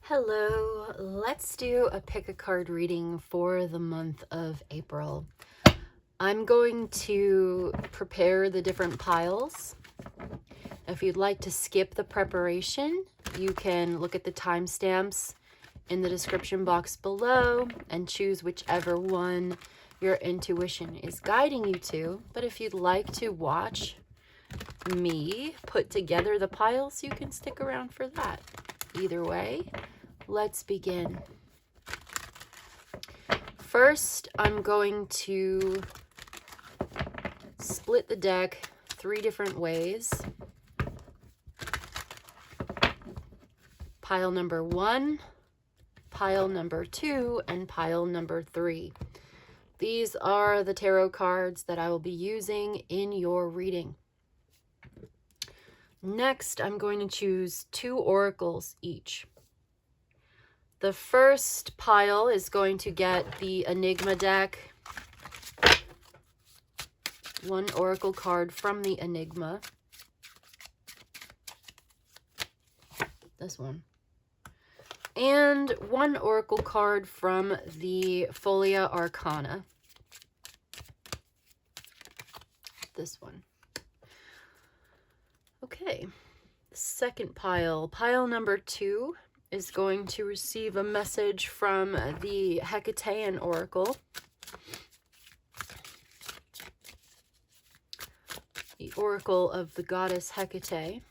Hello, let's do a pick a card reading for the month of April. I'm going to prepare the different piles. If you'd like to skip the preparation, you can look at the timestamps in the description box below and choose whichever one your intuition is guiding you to. But if you'd like to watch me put together the piles, you can stick around for that. Either way, let's begin. First, I'm going to split the deck 3 different ways. Pile number 1, pile number 2, and pile number 3. These are the tarot cards that I will be using in your reading. Next, I'm going to choose 2 oracles each. The first pile is going to get the Enigma deck. 1 oracle card from the Enigma. This one. And 1 oracle card from the Folia Arcana. This one. Okay. Second pile. Pile number 2 is going to receive a message from the Hecatean Oracle. The Oracle of the goddess Hecate.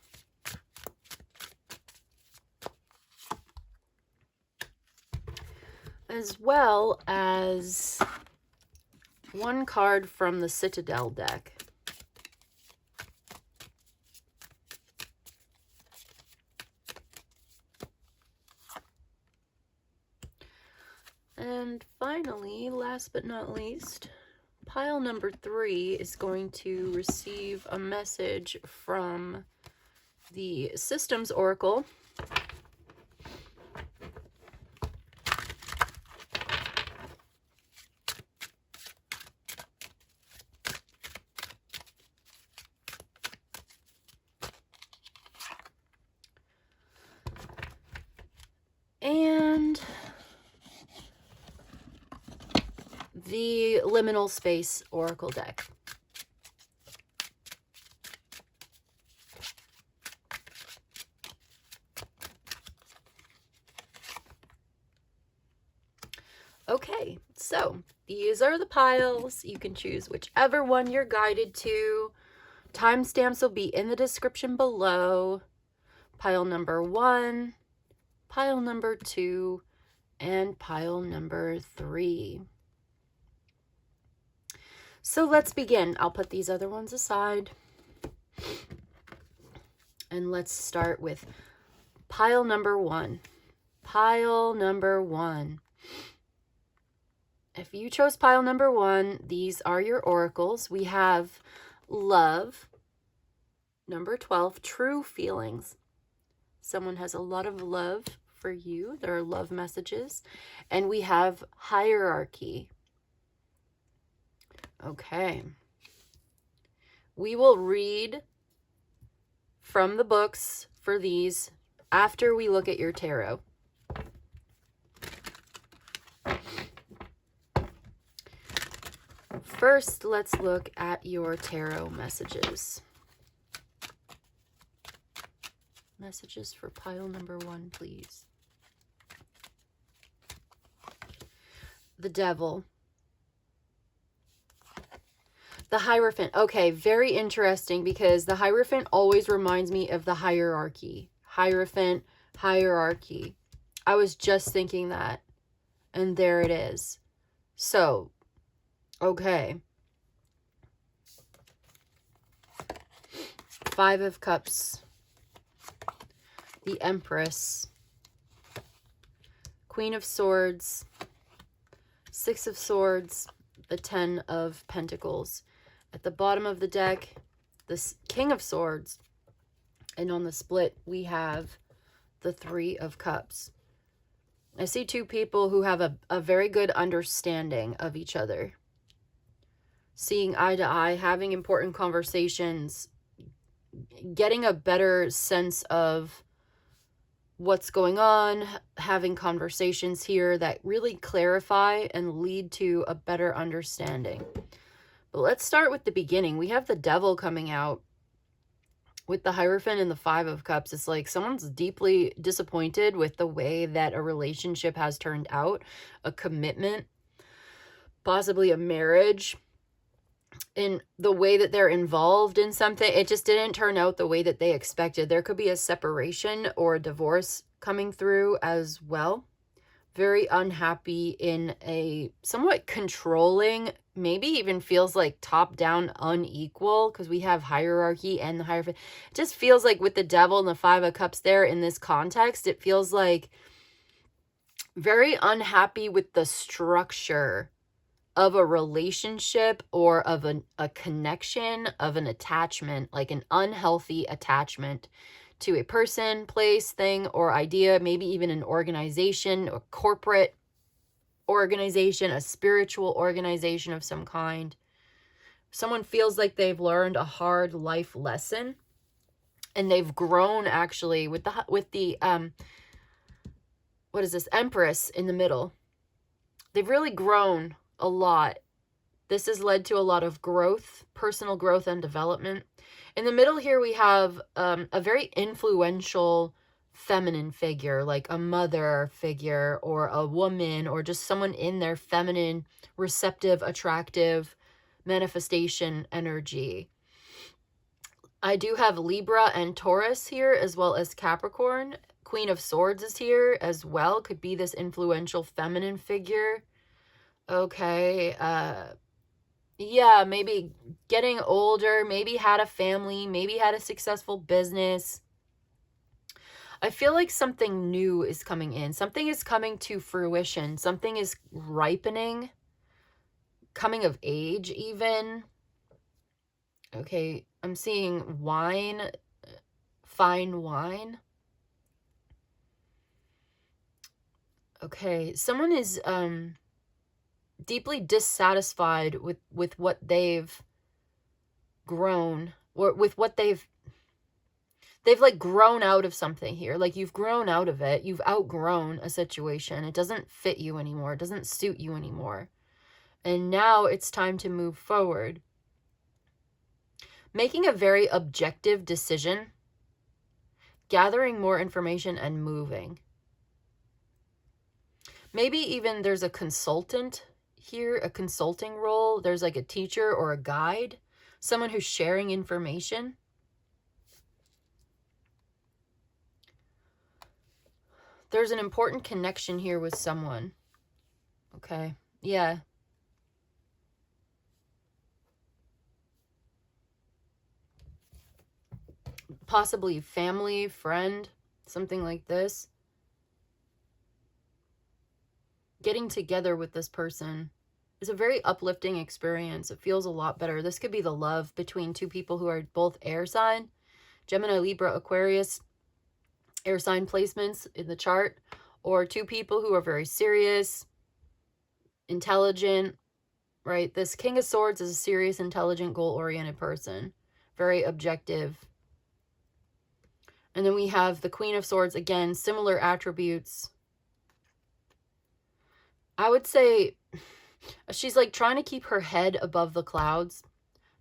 As well as 1 card from the Citadel deck. And finally, last but not least, pile number 3 is going to receive a message from the Systems Oracle. And the Liminal Space Oracle deck. Okay, so these are the piles. You can choose whichever one you're guided to. Timestamps will be in the description below. Pile number 1, pile number 2, and pile number 3. So let's begin. I'll put these other ones aside. And let's start with pile number 1. Pile number 1. If you chose pile number 1, these are your oracles. We have love. Number 12, true feelings. Someone has a lot of love for you. There are love messages. And we have hierarchy. Okay. We will read from the books for these after we look at your tarot. First, let's look at your tarot messages. Messages for pile number 1, please. The Devil. The Hierophant. Okay, very interesting because the Hierophant always reminds me of the hierarchy. Hierophant, hierarchy. I was just thinking that. And there it is. So, okay. 5 of Cups. The Empress. Queen of Swords. 6 of Swords. The 10 of Pentacles. At the bottom of the deck, the King of Swords. And on the split, we have the 3 of Cups. I see 2 people who have a very good understanding of each other. Seeing eye to eye, having important conversations, getting a better sense of what's going on, having conversations here that really clarify and lead to a better understanding. But let's start with the beginning. We have the Devil coming out with the Hierophant and the Five of Cups. It's like someone's deeply disappointed with the way that a relationship has turned out, a commitment, possibly a marriage, in the way that they're involved in something. It just didn't turn out the way that they expected. There could be a separation or a divorce coming through as well. Very unhappy in a somewhat controlling, maybe even feels like top-down unequal, because we have hierarchy and the Hierophant. It just feels like with the Devil and the Five of Cups there in this context, it feels like very unhappy with the structure of a relationship or of a connection, of an attachment, like an unhealthy attachment to a person, place, thing, or idea, maybe even an organization, a corporate organization, a spiritual organization of some kind. Someone feels like they've learned a hard life lesson and they've grown actually with the what is this, Empress in the middle. They've really grown a lot. This has led to a lot of growth, personal growth and development. In the middle here, we have a very influential feminine figure, like a mother figure or a woman or just someone in their feminine, receptive, attractive manifestation energy. I do have Libra and Taurus here, as well as Capricorn. Queen of Swords is here as well. Could be this influential feminine figure. Okay, yeah, maybe getting older, maybe had a family, maybe had a successful business. I feel like something new is coming in. Something is coming to fruition. Something is ripening, coming of age even. Okay, I'm seeing wine, fine wine. Okay, someone is deeply dissatisfied with what they've grown, or with what they've like grown out of something here. Like you've grown out of it. You've outgrown a situation. It doesn't fit you anymore. It doesn't suit you anymore. And now it's time to move forward. Making a very objective decision, gathering more information and moving. Maybe even there's a consultant here, a consulting role. There's like a teacher or a guide, someone who's sharing information. There's an important connection here with someone. Okay, yeah. Possibly family, friend, something like this. Getting together with this person is a very uplifting experience. It feels a lot better. This could be the love between two people who are both air sign, Gemini, Libra, Aquarius, air sign placements in the chart, or two people who are very serious, intelligent, right? This King of Swords is a serious, intelligent, goal-oriented person, very objective. And then we have the Queen of Swords, again, similar attributes. I would say she's like trying to keep her head above the clouds,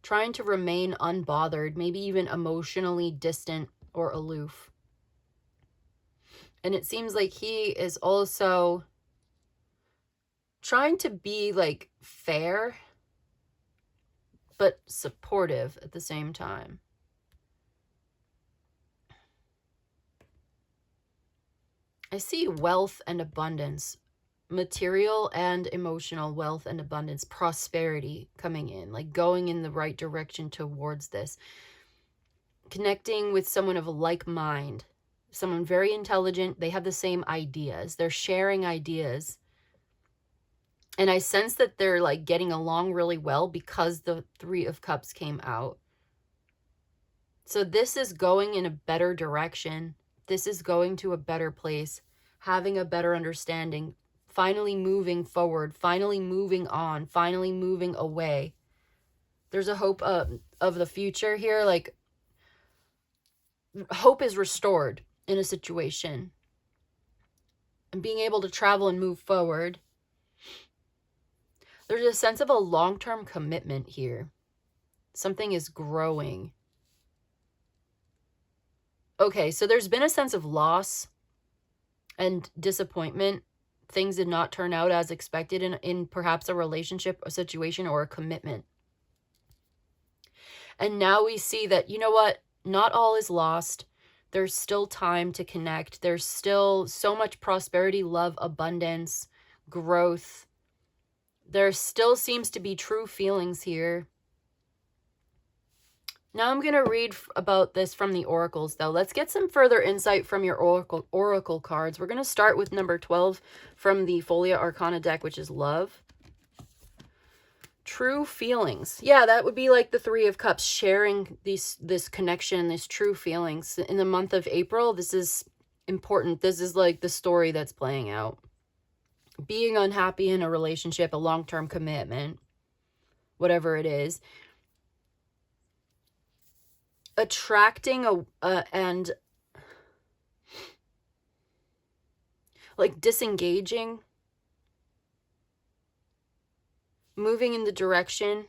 trying to remain unbothered, maybe even emotionally distant or aloof. And it seems like he is also trying to be like fair, but supportive at the same time. I see wealth and abundance, material and emotional wealth and abundance, prosperity coming in, like going in the right direction towards this. Connecting with someone of a like mind, someone very intelligent. They have the same ideas. They're sharing ideas. And I sense that they're like getting along really well because the Three of Cups came out. So this is going in a better direction. This is going to a better place, having a better understanding, finally moving forward, finally moving on, finally moving away. There's a hope of the future here. Like hope is restored in a situation. and being able to travel and move forward. There's a sense of a long-term commitment here. Something is growing. Okay, so there's been a sense of loss and disappointment. Things did not turn out as expected in perhaps a relationship, a situation, or a commitment. And now we see that, you know what? Not all is lost. There's still time to connect. There's still so much prosperity, love, abundance, growth. There still seems to be true feelings here. Now I'm going to read about this from the oracles, though. Let's get some further insight from your oracle cards. We're going to start with number 12 from the Folia Arcana deck, which is love. True feelings. Yeah, that would be like the Three of Cups, sharing this connection, these true feelings. In the month of April, this is important. This is like the story that's playing out. Being unhappy in a relationship, a long-term commitment, whatever it is. Attracting and like disengaging, moving in the direction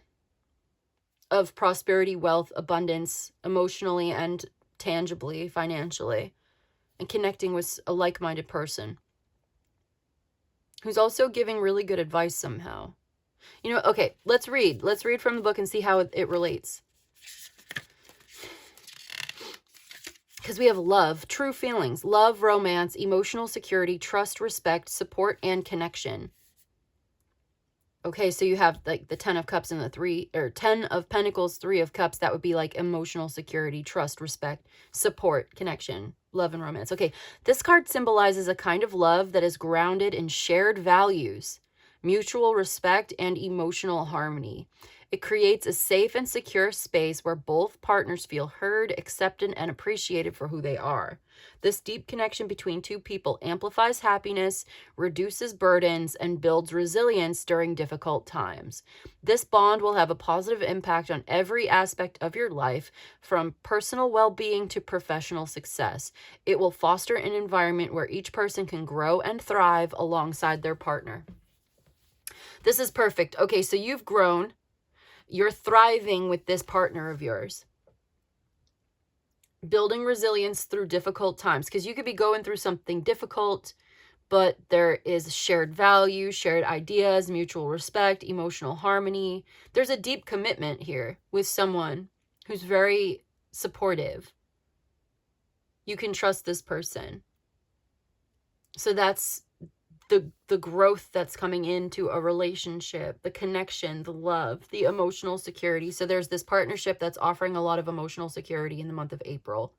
of prosperity, wealth, abundance, emotionally and tangibly, financially, and connecting with a like-minded person who's also giving really good advice somehow. You know, okay, let's read from the book and see how it relates. Because we have love, true feelings, love, romance, emotional security, trust, respect, support, and connection. Okay, so you have like the 10 of Cups and the 10 of Pentacles, 3 of Cups. That would be like emotional security, trust, respect, support, connection, love, and romance. Okay, this card symbolizes a kind of love that is grounded in shared values, mutual respect, and emotional harmony. It creates a safe and secure space where both partners feel heard, accepted, and appreciated for who they are. This deep connection between two people amplifies happiness, reduces burdens, and builds resilience during difficult times. This bond will have a positive impact on every aspect of your life, from personal well-being to professional success. It will foster an environment where each person can grow and thrive alongside their partner. This is perfect. Okay, so you've grown. You're thriving with this partner of yours. Building resilience through difficult times, because you could be going through something difficult, but there is shared value, shared ideas, mutual respect, emotional harmony. There's a deep commitment here with someone who's very supportive. You can trust this person. So that's the growth that's coming into a relationship, the connection, the love, the emotional security. So there's this partnership that's offering a lot of emotional security in the month of April.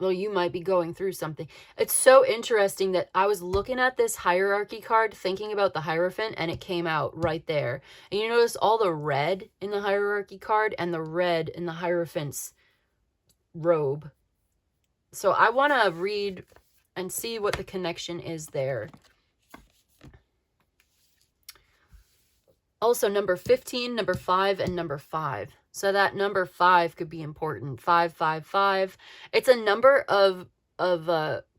Well, you might be going through something. It's so interesting that I was looking at this hierarchy card, thinking about the Hierophant, and it came out right there. And you notice all the red in the hierarchy card and the red in the Hierophant's robe. So I want to read and see what the connection is there. Also, number 15, number 5, and number 5. So that number 5 could be important. 555. It's a number of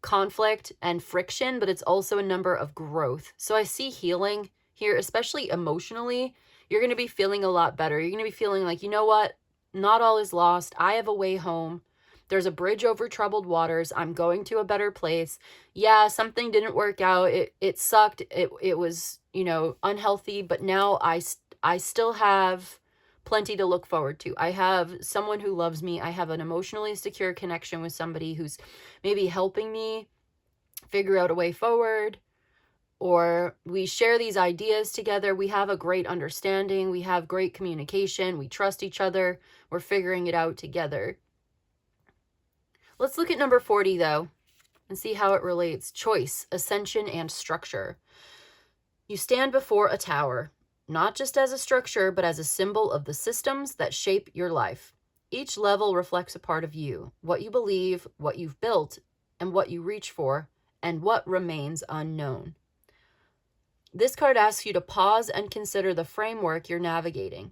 conflict and friction, but it's also a number of growth. So I see healing here, especially emotionally. You're going to be feeling a lot better. You're going to be feeling like, you know what? Not all is lost. I have a way home. There's a bridge over troubled waters. I'm going to a better place. Yeah, something didn't work out. It sucked. It was, you know, unhealthy, but now I still have plenty to look forward to. I have someone who loves me. I have an emotionally secure connection with somebody who's maybe helping me figure out a way forward, or we share these ideas together. We have a great understanding. We have great communication. We trust each other. We're figuring it out together. Let's look at number 40, though, and see how it relates. Choice, ascension, and structure. You stand before a tower, not just as a structure, but as a symbol of the systems that shape your life. Each level reflects a part of you, what you believe, what you've built, and what you reach for, and what remains unknown. This card asks you to pause and consider the framework you're navigating.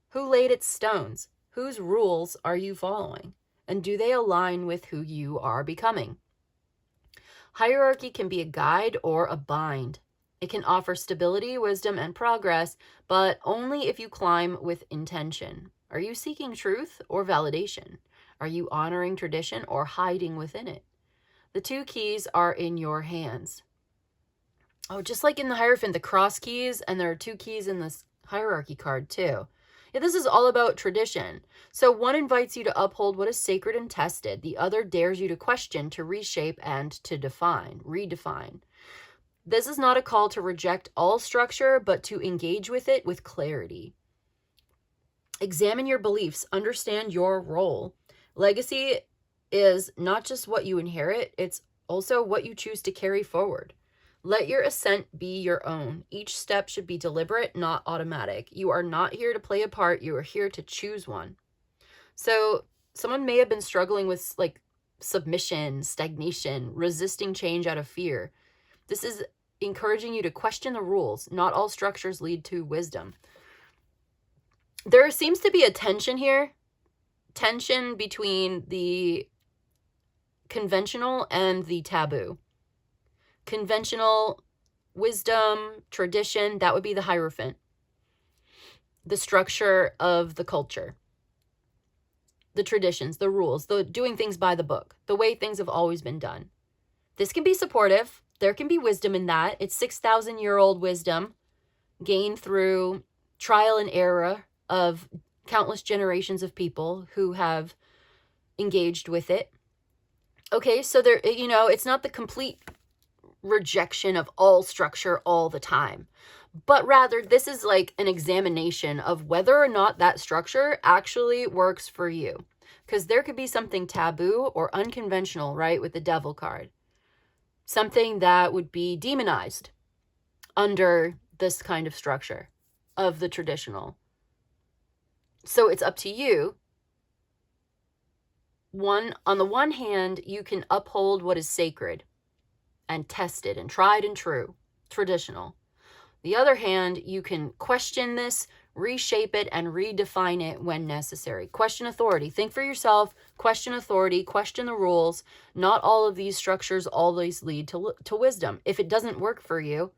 Who laid its stones? Whose rules are you following? And do they align with who you are becoming? Hierarchy can be a guide or a bind. It can offer stability, wisdom, and progress, but only if you climb with intention. Are you seeking truth or validation? Are you honoring tradition or hiding within it? The two keys are in your hands. Oh, just like in the Hierophant, the cross keys, and there are two keys in this hierarchy card too. Yeah, this is all about tradition. So one invites you to uphold what is sacred and tested. The other dares you to question, to reshape, and to redefine. This is not a call to reject all structure, but to engage with it with clarity. Examine your beliefs, understand your role. Legacy is not just what you inherit, it's also what you choose to carry forward. Let your ascent be your own. Each step should be deliberate, not automatic. You are not here to play a part, you are here to choose one. So someone may have been struggling with like submission, stagnation, resisting change out of fear. This is encouraging you to question the rules. Not all structures lead to wisdom. There seems to be a tension here. Tension between the conventional and the taboo. Conventional wisdom, tradition, that would be the Hierophant. The structure of the culture. The traditions, the rules, the doing things by the book. The way things have always been done. This can be supportive. There can be wisdom in that. It's 6,000-year-old wisdom gained through trial and error of countless generations of people who have engaged with it. Okay, so there, it's not the complete rejection of all structure all the time, but rather this is like an examination of whether or not that structure actually works for you. Because there could be something taboo or unconventional, right, with the Devil card. Something that would be demonized under this kind of structure of the traditional. So it's up to you. On the one hand, you can uphold what is sacred and tested and tried and true, traditional. The other hand, you can question this, reshape it, and redefine it when necessary. Question authority. Think for yourself. Question authority. Question the rules. Not all of these structures always lead to wisdom. If it doesn't work for you,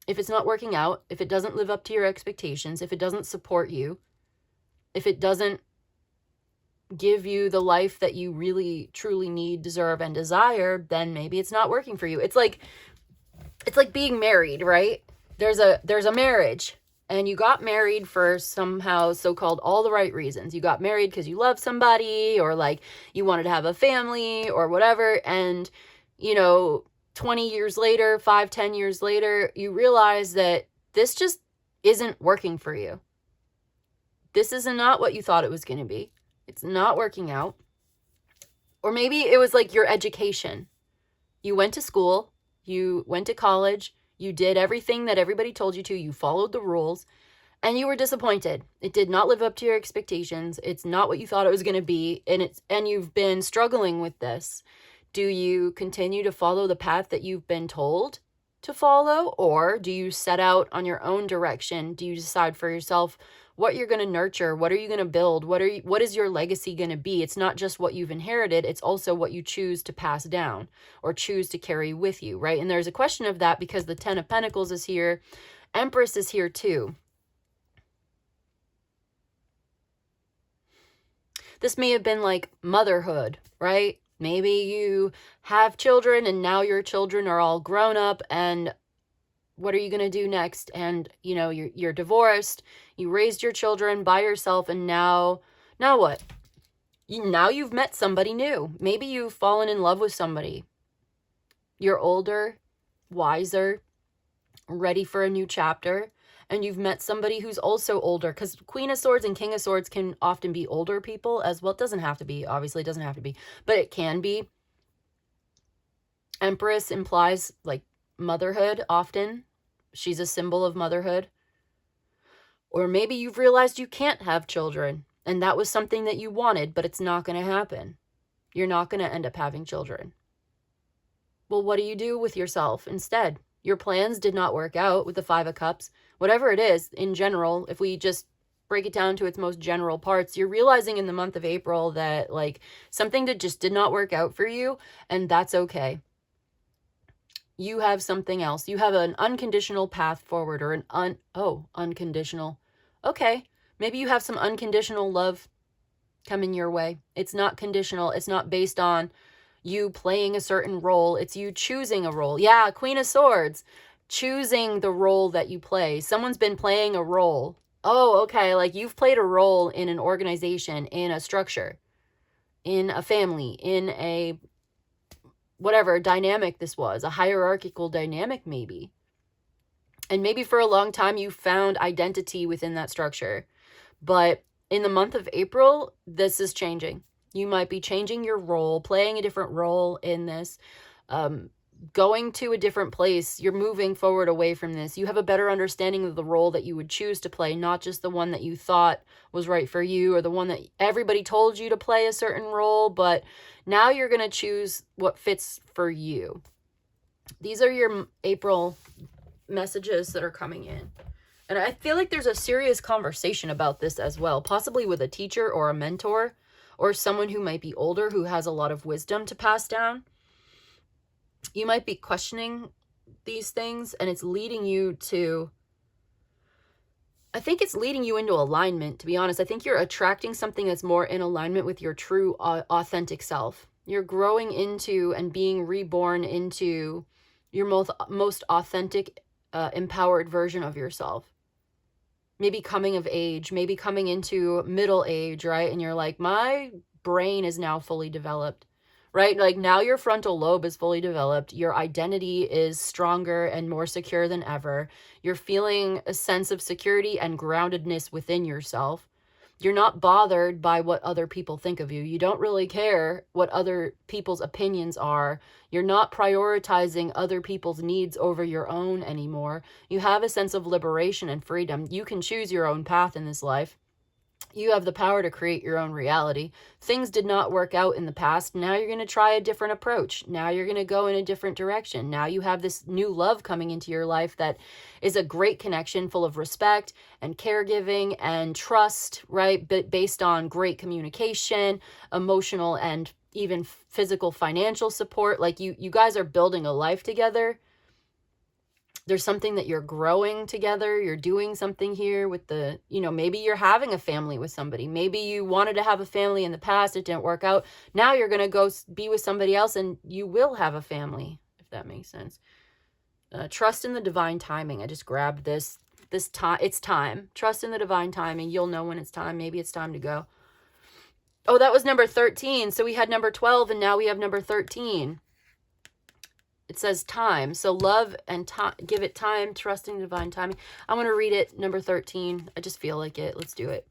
if it's not working out, if it doesn't live up to your expectations, if it doesn't support you, if it doesn't give you the life that you really, truly need, deserve, and desire, then maybe it's not working for you. It's like being married, right? There's a marriage, and you got married for somehow so-called all the right reasons. You got married because you love somebody, or like you wanted to have a family or whatever. And, 20 years later, 5-10 years later, you realize that this just isn't working for you. This is not what you thought it was going to be. It's not working out. Or maybe it was like your education. You went to school, you went to college, you did everything that everybody told you to, you followed the rules, and you were disappointed. It did not live up to your expectations. It's not what you thought it was going to be, and you've been struggling with this. Do you continue to follow the path that you've been told to follow, or do you set out on your own direction? Do you decide for yourself what you're going to nurture? What are you going to build? What is your legacy going to be? It's not just what you've inherited. It's also what you choose to pass down or choose to carry with you, right? And there's a question of that because the 10 of Pentacles is here. Empress is here too. This may have been like motherhood, right? Maybe you have children and now your children are all grown up, and what are you going to do next? And, you're divorced, you raised your children by yourself, and now what? Now you've met somebody new. Maybe you've fallen in love with somebody. You're older, wiser, ready for a new chapter, and you've met somebody who's also older, because Queen of Swords and King of Swords can often be older people as well. It doesn't have to be, obviously it doesn't have to be, but it can be. Empress implies like motherhood often. She's a symbol of motherhood. Or maybe you've realized you can't have children, and that was something that you wanted, but it's not going to happen. You're not going to end up having children. Well, what do you do with yourself instead? Your plans did not work out with the 5 of Cups. Whatever it is, in general, if we just break it down to its most general parts, you're realizing in the month of April that like something that just did not work out for you, and that's okay. you have something else. You have an unconditional path forward, or unconditional. Okay. Maybe you have some unconditional love coming your way. It's not conditional. It's not based on you playing a certain role. It's you choosing a role. Yeah, Queen of Swords. Choosing the role that you play. Someone's been playing a role. Oh, okay. Like you've played a role in an organization, in a structure, in a family, in a whatever dynamic this was, a hierarchical dynamic maybe. And maybe for a long time you found identity within that structure. But in the month of April, this is changing. You might be changing your role, playing a different role in this, going to a different place. You're moving forward away from this. You have a better understanding of the role that you would choose to play, not just the one that you thought was right for you or the one that everybody told you to play a certain role, but now you're going to choose what fits for you. These are your April messages that are coming in. And I feel like there's a serious conversation about this as well, possibly with a teacher or a mentor or someone who might be older who has a lot of wisdom to pass down. You might be questioning these things, and it's leading you to, I think it's leading you into alignment, to be honest. I think you're attracting something that's more in alignment with your true, authentic self. You're growing into and being reborn into your most authentic, empowered version of yourself. Maybe coming of age, maybe coming into middle age, right? And you're like, my brain is now fully developed, right? Like now your frontal lobe is fully developed. Your identity is stronger and more secure than ever. You're feeling a sense of security and groundedness within yourself. You're not bothered by what other people think of you. You don't really care what other people's opinions are. You're not prioritizing other people's needs over your own anymore. You have a sense of liberation and freedom. You can choose your own path in this life. You have the power to create your own reality. Things did not work out in the past. Now you're going to try a different approach. Now you're going to go in a different direction. Now you have this new love coming into your life that is a great connection full of respect and caregiving and trust, right? But based on great communication, emotional and even physical financial support. Like you guys are building a life together. There's something that you're growing together. You're doing something here with the, maybe you're having a family with somebody. Maybe you wanted to have a family in the past. It didn't work out. Now you're going to go be with somebody else and you will have a family, if that makes sense. Trust in the divine timing. I just grabbed this time. It's time. Trust in the divine timing. You'll know when it's time. Maybe it's time to go. Oh, that was number 13. So we had number 12 and now we have number 13. It says time. So love and give it time, trusting divine timing. I'm going to read it, number 13. I just feel like it. Let's do it.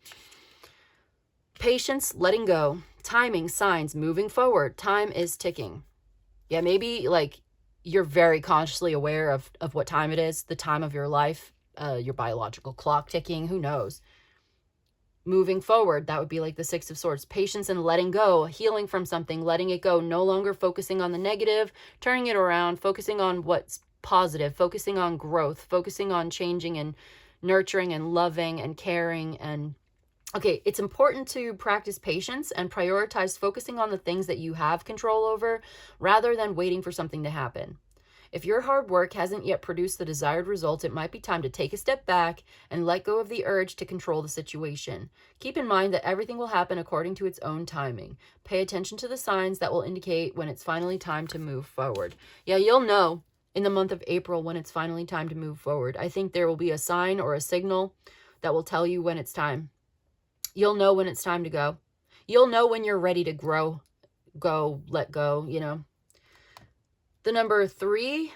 Patience, letting go. Timing, signs, moving forward. Time is ticking. Yeah, maybe like you're very consciously aware of what time it is, the time of your life, your biological clock ticking, who knows. Moving forward, that would be like the Six of Swords. Patience and letting go, healing from something, letting it go, no longer focusing on the negative, turning it around, focusing on what's positive, focusing on growth, focusing on changing and nurturing and loving and caring. And okay, it's important to practice patience and prioritize focusing on the things that you have control over rather than waiting for something to happen. If your hard work hasn't yet produced the desired result, it might be time to take a step back and let go of the urge to control the situation. Keep in mind that everything will happen according to its own timing. Pay attention to the signs that will indicate when it's finally time to move forward. Yeah, you'll know in the month of April when it's finally time to move forward. I think there will be a sign or a signal that will tell you when it's time. You'll know when it's time to go. You'll know when you're ready to grow, go, let go, The number 3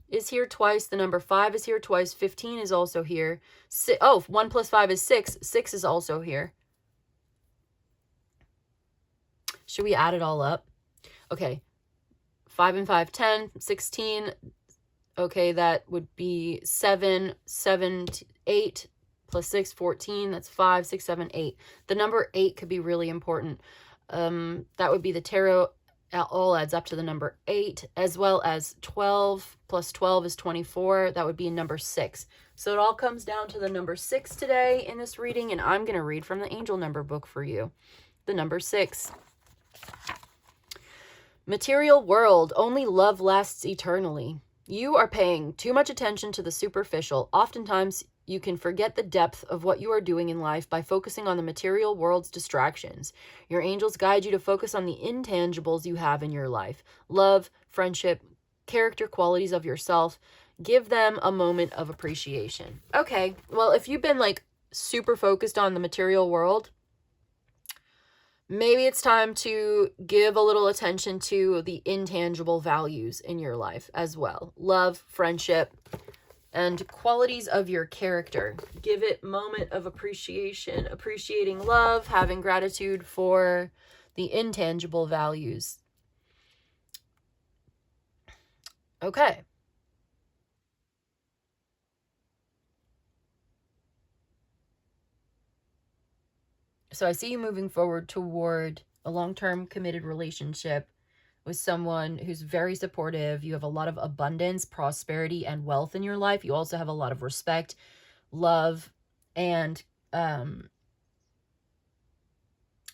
is here twice. The number 5 is here twice. 15 is also here. 1 plus 5 is 6. 6 is also here. Should we add it all up? Okay. 5 and 5, 10. 16. Okay, that would be 7, 8 plus 6, 14. That's 5, 6, 7, 8. The number 8 could be really important. That would be the tarot. All adds up to the number 8, as well as 12 plus 12 is 24. That would be number 6. So it all comes down to the number 6 today in this reading, and I'm going to read from the angel number book for you. The number 6. Material world, only love lasts eternally. You are paying too much attention to the superficial. Oftentimes, you can forget the depth of what you are doing in life by focusing on the material world's distractions. Your angels guide you to focus on the intangibles you have in your life. Love, friendship, character qualities of yourself. Give them a moment of appreciation. Okay, well, if you've been like super focused on the material world, maybe it's time to give a little attention to the intangible values in your life as well. Love, friendship, and qualities of your character. Give it moment of appreciation, appreciating love, having gratitude for the intangible values. Okay. So I see you moving forward toward a long-term committed relationship with someone who's very supportive. You have a lot of abundance, prosperity, and wealth in your life. You also have a lot of respect, love, and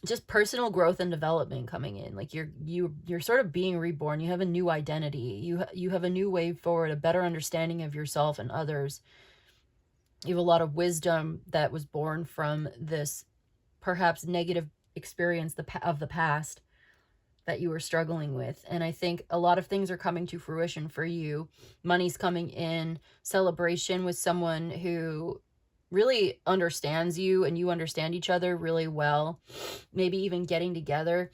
just personal growth and development coming in. Like you're sort of being reborn. You have a new identity. You have a new way forward, a better understanding of yourself and others. You have a lot of wisdom that was born from this perhaps negative experience of the past that you were struggling with. And I think a lot of things are coming to fruition for you. Money's coming in, celebration with someone who really understands you and you understand each other really well. Maybe even getting together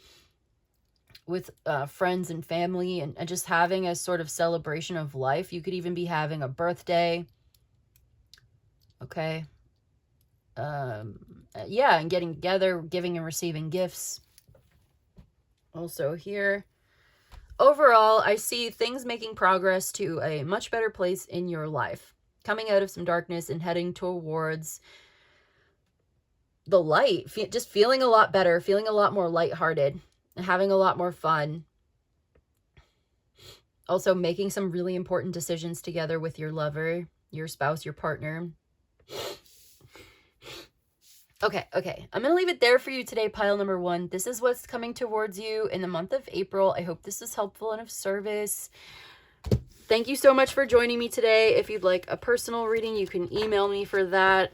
with friends and family and just having a sort of celebration of life. You could even be having a birthday. Okay. Yeah, and getting together, giving and receiving gifts. Also here. Overall, I see things making progress to a much better place in your life. Coming out of some darkness and heading towards the light. Just feeling a lot better, feeling a lot more lighthearted, and having a lot more fun. Also making some really important decisions together with your lover, your spouse, your partner. Okay. I'm going to leave it there for you today, pile number 1. This is what's coming towards you in the month of April. I hope this is helpful and of service. Thank you so much for joining me today. If you'd like a personal reading, you can email me for that.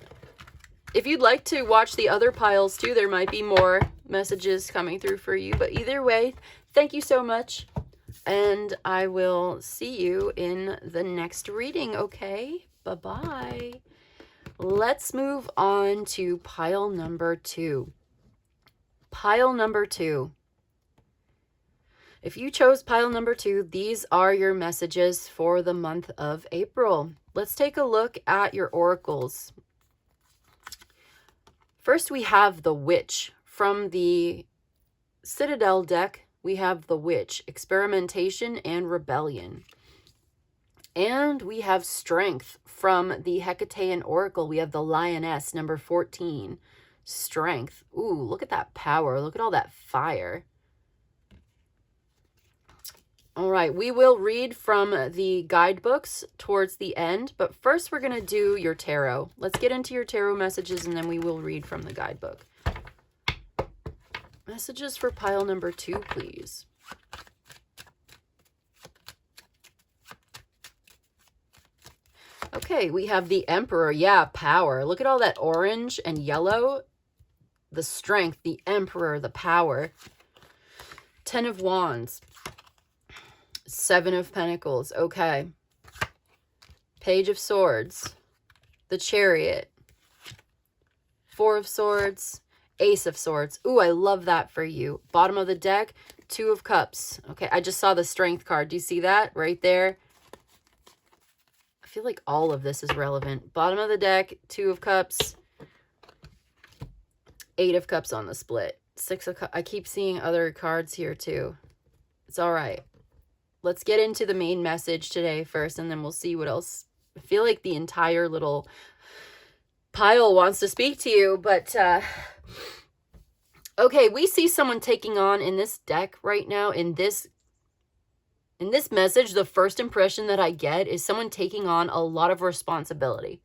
If you'd like to watch the other piles too, there might be more messages coming through for you. But either way, thank you so much. And I will see you in the next reading, okay? Bye-bye. Let's move on to pile number 2. Pile number 2. If you chose pile number 2, these are your messages for the month of April. Let's take a look at your oracles. First, we have the Witch. From the Citadel deck, we have the Witch, experimentation and rebellion. And we have Strength. From the Hecatean Oracle, we have the Lioness, number 14. Strength. Ooh, look at that power. Look at all that fire. All right, we will read from the guidebooks towards the end, but first we're going to do your tarot. Let's get into your tarot messages, and then we will read from the guidebook. Messages for pile number 2, please. Okay, we have the Emperor. Yeah, power. Look at all that orange and yellow. The Strength, the Emperor, the power. 10 of Wands. 7 of Pentacles. Okay. Page of Swords. The Chariot. 4 of Swords. Ace of Swords. Ooh, I love that for you. Bottom of the deck. 2 of Cups. Okay, I just saw the Strength card. Do you see that right there? I feel like all of this is relevant. Bottom of the deck, 2 of Cups, 8 of Cups on the split, 6 of Cups. I keep seeing other cards here too. It's all right. Let's get into the main message today first, and then we'll see what else. I feel like the entire little pile wants to speak to you, but okay, we see someone taking on in this deck right now, in this message, the first impression that I get is someone taking on a lot of responsibility,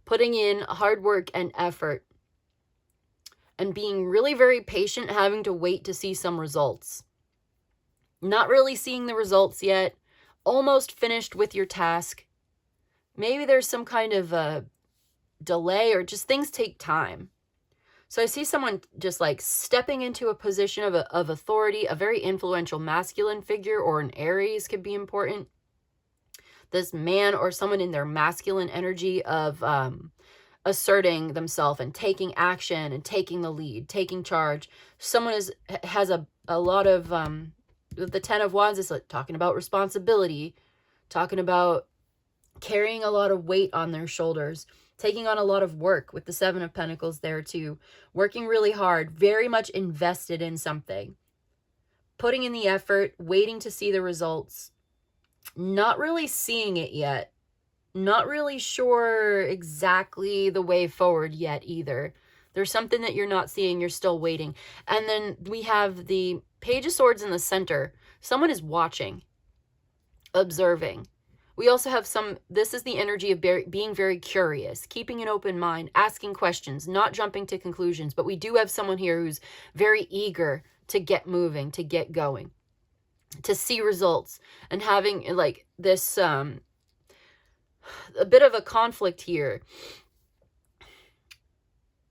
putting in hard work and effort, and being really very patient, having to wait to see some results. Not really seeing the results yet. Almost finished with your task. Maybe there's some kind of a delay, or just things take time. So I see someone just like stepping into a position of authority, a very influential masculine figure, or an Aries could be important. This man or someone in their masculine energy of asserting themselves and taking action and taking the lead, taking charge. Someone has a lot of, the 10 of Wands is like talking about responsibility, talking about carrying a lot of weight on their shoulders, taking on a lot of work with the 7 of Pentacles there too, working really hard, very much invested in something, putting in the effort, waiting to see the results, not really seeing it yet, not really sure exactly the way forward yet either. There's something that you're not seeing, you're still waiting. And then we have the Page of Swords in the center. Someone is watching, observing. We also have this is the energy of being very curious, keeping an open mind, asking questions, not jumping to conclusions. But we do have someone here who's very eager to get moving, to get going, to see results, and having like this, a bit of a conflict here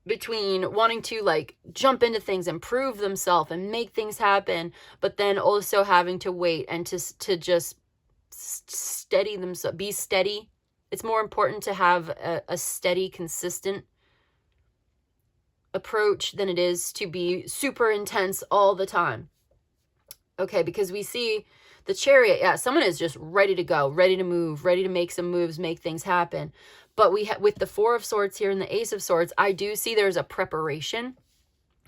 between wanting to like jump into things and prove themselves and make things happen, but then also having to wait and to just steady themselves, be steady. It's more important to have a steady, consistent approach than it is to be super intense all the time. Okay, because we see the Chariot, yeah, someone is just ready to go, ready to move, ready to make some moves, make things happen. But with the 4 of Swords here and the Ace of Swords, I do see there's a preparation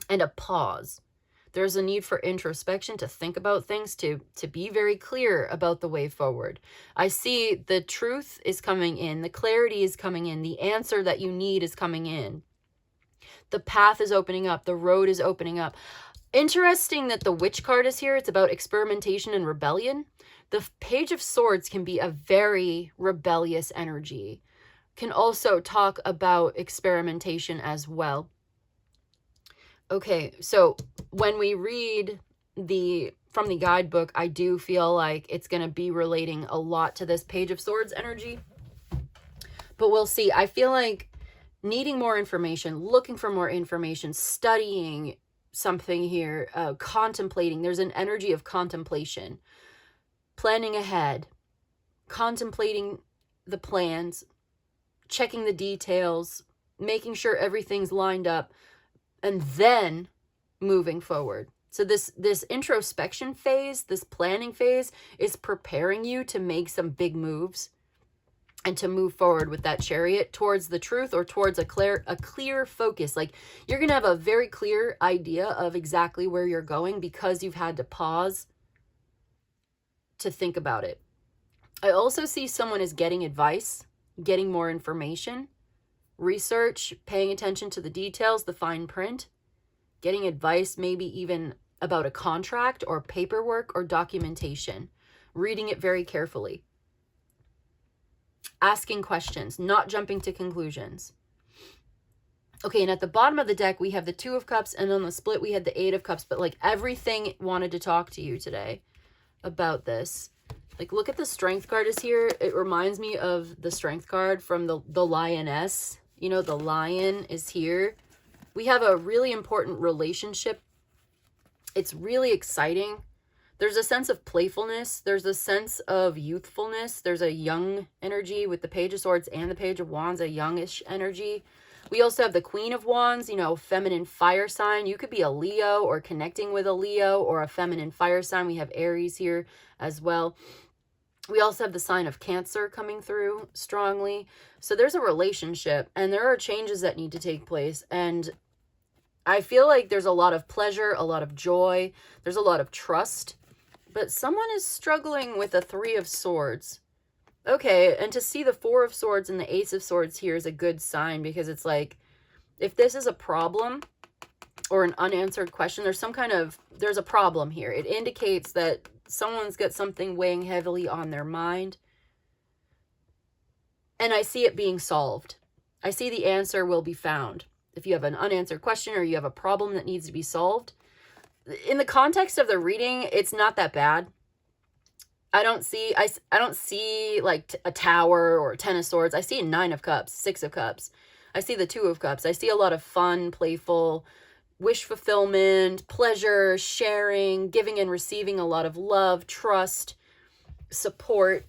and a pause. There's a need for introspection, to think about things, to be very clear about the way forward. I see the truth is coming in, the clarity is coming in, the answer that you need is coming in. The path is opening up, the road is opening up. Interesting that the Witch card is here. It's about experimentation and rebellion. The Page of Swords can be a very rebellious energy. Can also talk about experimentation as well. Okay, so when we read from the guidebook, I do feel like it's going to be relating a lot to this Page of Swords energy. But we'll see. I feel like needing more information, looking for more information, studying something here, contemplating. There's an energy of contemplation, planning ahead, contemplating the plans, checking the details, making sure everything's lined up, and then moving forward. So this introspection phase, this planning phase, is preparing you to make some big moves and to move forward with that Chariot towards the truth, or towards a clear focus. Like, you're going to have a very clear idea of exactly where you're going because you've had to pause to think about it. I also see someone is getting advice, getting more information, research, paying attention to the details, the fine print, getting advice, maybe even about a contract or paperwork or documentation, reading it very carefully, asking questions, not jumping to conclusions. Okay, and at the bottom of the deck, we have the 2 of Cups, and on the split, we had the 8 of Cups, but like everything wanted to talk to you today about this. Like, look at the Strength card is here. It reminds me of the Strength card from the Lioness. You know, the lion is here. We have a really important relationship. It's really exciting. There's a sense of playfulness. There's a sense of youthfulness. There's a young energy with the Page of Swords and the Page of Wands, a youngish energy. We also have the Queen of Wands, you know, feminine fire sign. You could be a Leo or connecting with a Leo or a feminine fire sign. We have Aries here as well. We also have the sign of Cancer coming through strongly. So there's a relationship, and there are changes that need to take place. And I feel like there's a lot of pleasure, a lot of joy. There's a lot of trust. But someone is struggling with a 3 of Swords. Okay, and to see the 4 of Swords and the Ace of Swords here is a good sign, because it's like, if this is a problem or an unanswered question, there's a problem here. It indicates that someone's got something weighing heavily on their mind. And I see it being solved. I see the answer will be found. If you have an unanswered question or you have a problem that needs to be solved, in the context of the reading, it's not that bad. I don't see like a tower or 10 of swords. I see a 9 of cups, 6 of cups. I see the 2 of cups. I see a lot of fun, playful, wish fulfillment, pleasure, sharing, giving and receiving a lot of love, trust, support,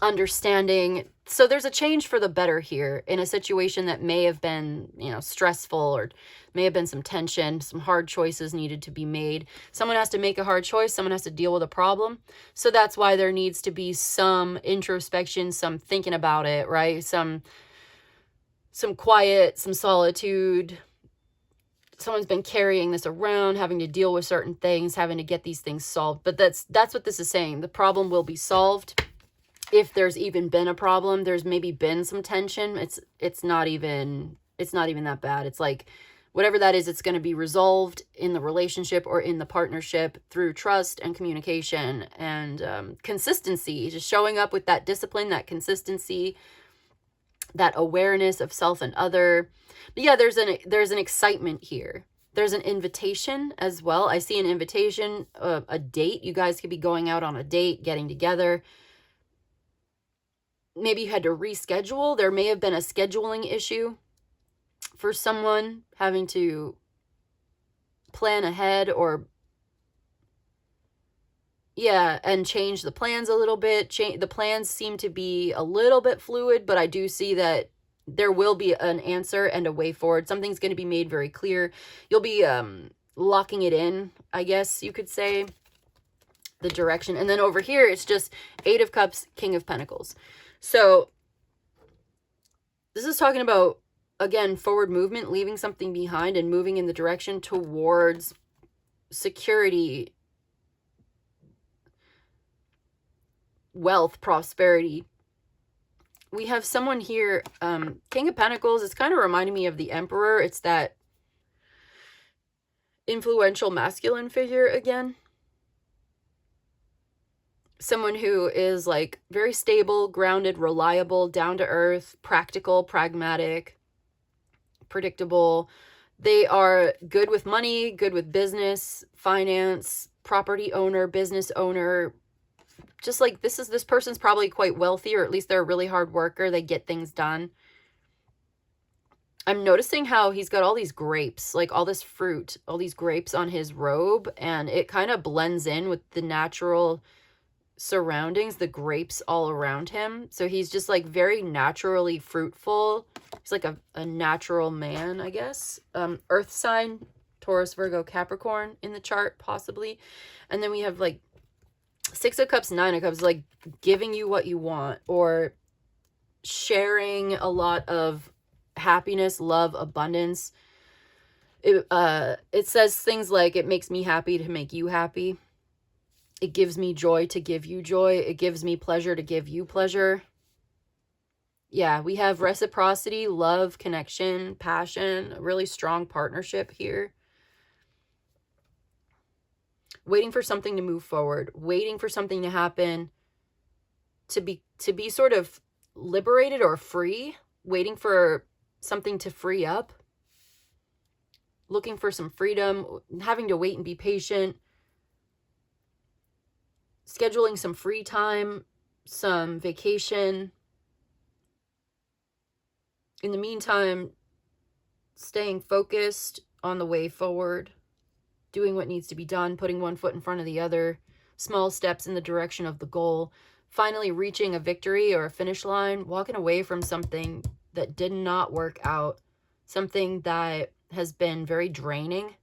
understanding. So there's a change for the better here in a situation that may have been, stressful, or may have been some tension, some hard choices needed to be made. Someone has to make a hard choice. Someone has to deal with a problem. So that's why there needs to be some introspection, some thinking about it, right? Some quiet, some solitude. Someone's been carrying this around, having to deal with certain things, having to get these things solved. But that's what this is saying. The problem will be solved. If there's even been a problem, there's maybe been some tension. It's not even that bad. It's like whatever that is, it's going to be resolved in the relationship or in the partnership through trust and communication and consistency, just showing up with that discipline, that consistency, that awareness of self and other. But yeah, there's an excitement here. There's an invitation as well. I see an invitation, a date. You guys could be going out on a date, getting together. Maybe you had to reschedule. There may have been a scheduling issue for someone, having to plan ahead or and change the plans a little bit. The plans seem to be a little bit fluid, but I do see that there will be an answer and a way forward. Something's going to be made very clear. You'll be locking it in, I guess you could say, the direction. And then over here, it's just 8 of Cups, King of Pentacles. So this is talking about, again, forward movement, leaving something behind and moving in the direction towards security, wealth, prosperity. We have someone here, King of Pentacles. It's kind of reminding me of the Emperor. It's that influential masculine figure again. Someone who is like very stable, grounded, reliable, down to earth, practical, pragmatic, predictable. They are good with money, good with business, finance, property owner, business owner. Just like this person's probably quite wealthy, or at least they're a really hard worker. They get things done. I'm noticing how he's got all these grapes, like all this fruit, all these grapes on his robe, and it kind of blends in with the natural surroundings, the grapes all around him. So he's just like very naturally fruitful. He's like a natural man, I guess. Earth sign, Taurus, Virgo, Capricorn in the chart, possibly. And then we have like 6 of Cups, 9 of Cups, like giving you what you want, or sharing a lot of happiness, love, abundance. It says things like, it makes me happy to make you happy. It gives me joy to give you joy. It gives me pleasure to give you pleasure. Yeah, we have reciprocity, love, connection, passion, a really strong partnership here. Waiting for something to move forward, waiting for something to happen, to be sort of liberated or free, waiting for something to free up, looking for some freedom, having to wait and be patient, scheduling some free time, some vacation. In the meantime, staying focused on the way forward, doing what needs to be done, putting one foot in front of the other, small steps in the direction of the goal, finally reaching a victory or a finish line, walking away from something that did not work out, something that has been very draining.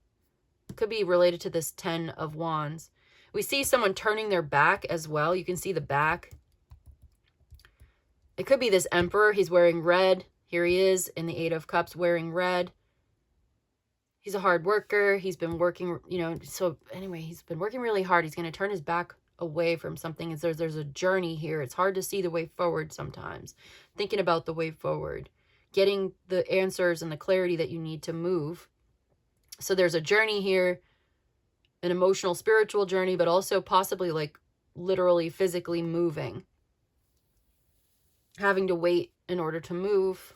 Could be related to this 10 of Wands. We see someone turning their back as well. You can see the back. It could be this Emperor. He's wearing red. Here he is in the 8 of Cups wearing red. He's a hard worker. He's been working, so anyway, he's been working really hard. He's going to turn his back away from something. And there's a journey here. It's hard to see the way forward sometimes. Thinking about the way forward. Getting the answers and the clarity that you need to move. So there's a journey here. An emotional, spiritual journey, but also possibly like literally, physically moving. Having to wait in order to move.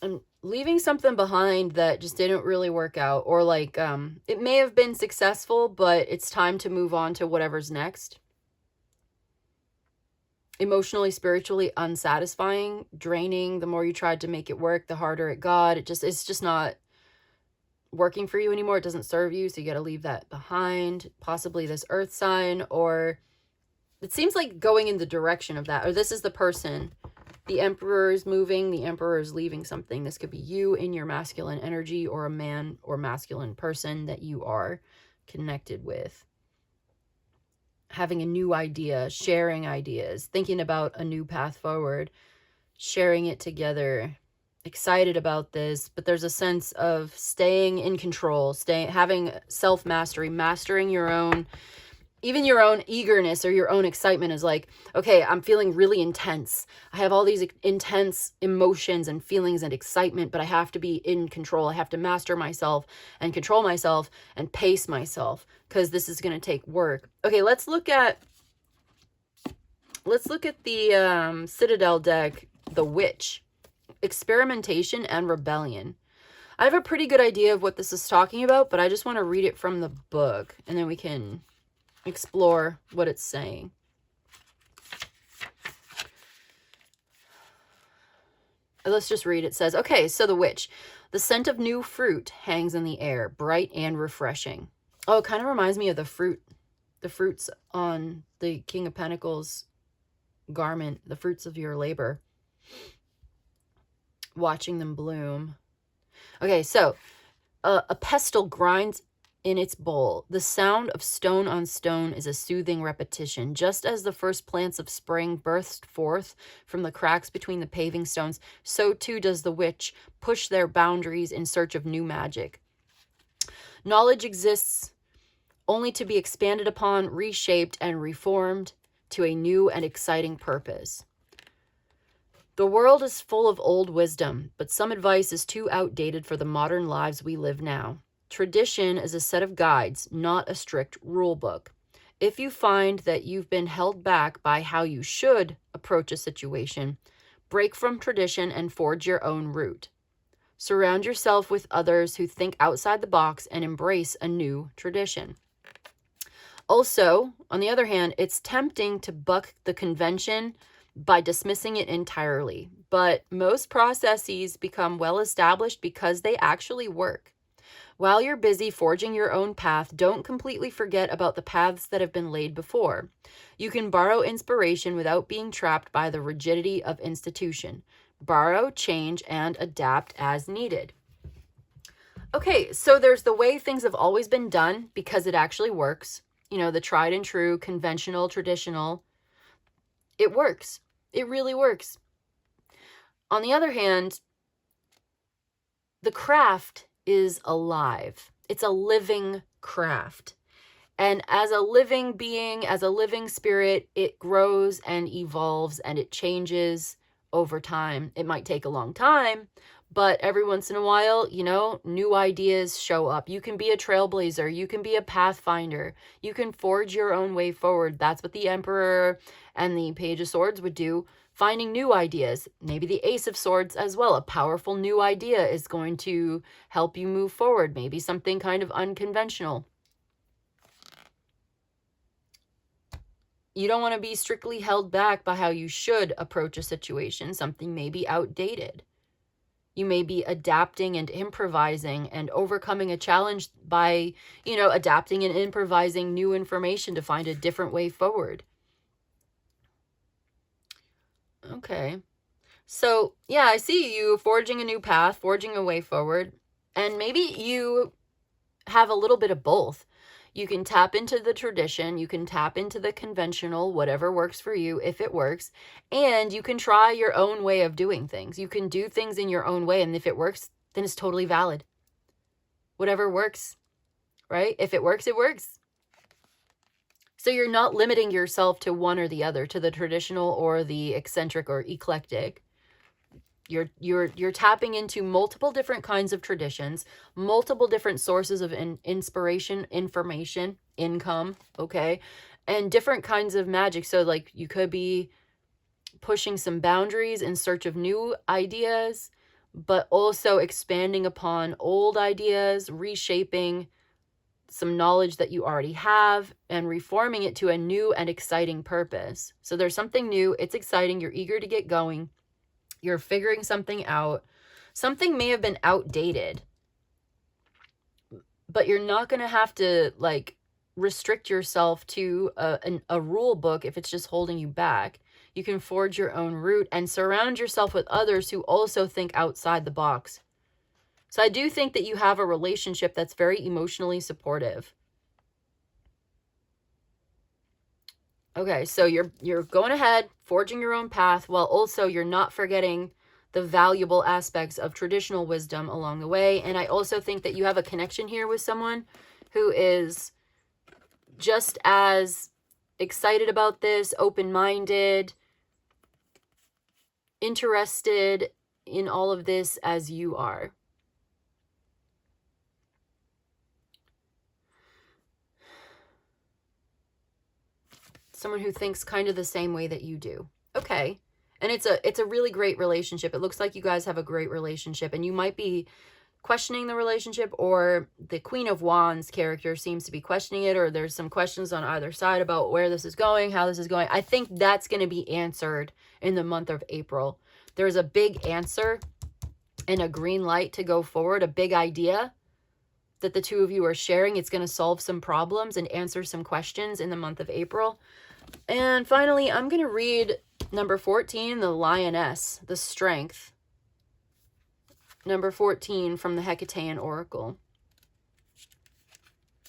And leaving something behind that just didn't really work out, or like it may have been successful, but it's time to move on to whatever's next. Emotionally, spiritually unsatisfying, draining. The more you tried to make it work, the harder it got. It's just not working for you anymore. It doesn't serve you, so you got to leave that behind. Possibly this earth sign, or it seems like going in the direction of that, or this is the person. The Emperor is moving, the Emperor is leaving something. This could be you in your masculine energy, or a man or masculine person that you are connected with. Having a new idea, sharing ideas, thinking about a new path forward, sharing it together, excited about this, but there's a sense of staying in control, having self-mastery, mastering your own, even your own eagerness or your own excitement is like, okay, I'm feeling really intense. I have all these intense emotions and feelings and excitement, but I have to be in control. I have to master myself and control myself and pace myself, because this is going to take work. Okay, let's look at the Citadel deck, the Witch. Experimentation and rebellion. I have a pretty good idea of what this is talking about, but I just want to read it from the book, and then we can explore what it's saying. Let's just read. It says, okay, so the Witch. The scent of new fruit hangs in the air, bright and refreshing. Oh, it kind of reminds me of the fruits on the King of Pentacles garment, the fruits of your labor. Watching them bloom. Okay, so a pestle grinds in its bowl. The sound of stone on stone is a soothing repetition. Just as the first plants of spring burst forth from the cracks between the paving stones, so too does the Witch push their boundaries in search of new magic. Knowledge exists only to be expanded upon, reshaped, and reformed to a new and exciting purpose. The world is full of old wisdom, but some advice is too outdated for the modern lives we live now. Tradition is a set of guides, not a strict rule book. If you find that you've been held back by how you should approach a situation, break from tradition and forge your own route. Surround yourself with others who think outside the box and embrace a new tradition. Also, on the other hand, it's tempting to buck the convention by dismissing it entirely, but most processes become well established because they actually work. While you're busy forging your own path, don't completely forget about the paths that have been laid before. You can borrow inspiration without being trapped by the rigidity of institution. Borrow, change, and adapt as needed. Okay, so there's the way things have always been done because it actually works. You know, the tried and true, conventional, traditional. It works. It really works. On the other hand, the craft is alive. It's a living craft. And as a living being, as a living spirit, it grows and evolves and it changes over time. It might take a long time, but every once in a while, you know, new ideas show up. You can be a trailblazer. You can be a pathfinder. You can forge your own way forward. That's what the Emperor and the Page of Swords would do. Finding new ideas, maybe the Ace of Swords as well. A powerful new idea is going to help you move forward. Maybe something kind of unconventional. You don't want to be strictly held back by how you should approach a situation. Something may be outdated. You may be adapting and improvising and overcoming a challenge by, you know, adapting and improvising new information to find a different way forward. Okay. So, yeah, I see you forging a new path, forging a way forward, and maybe you have a little bit of both. You can tap into the tradition, you can tap into the conventional, whatever works for you, if it works, and you can try your own way of doing things. You can do things in your own way, and if it works, then it's totally valid. Whatever works, right? If it works, it works. So you're not limiting yourself to one or the other, to the traditional or the eccentric or eclectic. You're tapping into multiple different kinds of traditions, multiple different sources of inspiration, information, income, okay? And different kinds of magic. So like you could be pushing some boundaries in search of new ideas, but also expanding upon old ideas, reshaping some knowledge that you already have, and reforming it to a new and exciting purpose. So there's something new, it's exciting, you're eager to get going, you're figuring something out. Something may have been outdated, but you're not going to have to like restrict yourself to a rule book if it's just holding you back. You can forge your own route and surround yourself with others who also think outside the box. So I do think that you have a relationship that's very emotionally supportive. Okay, so you're going ahead, forging your own path, while also you're not forgetting the valuable aspects of traditional wisdom along the way. And I also think that you have a connection here with someone who is just as excited about this, open-minded, interested in all of this as you are. Someone who thinks kind of the same way that you do. Okay. And it's a really great relationship. It looks like you guys have a great relationship, and you might be questioning the relationship, or the Queen of Wands character seems to be questioning it, or there's some questions on either side about where this is going, how this is going. I think that's going to be answered in the month of April. There's a big answer and a green light to go forward, a big idea that the two of you are sharing. It's going to solve some problems and answer some questions in the month of April. And finally, I'm going to read number 14, the Lioness, the Strength. Number 14 from the Hecatean Oracle.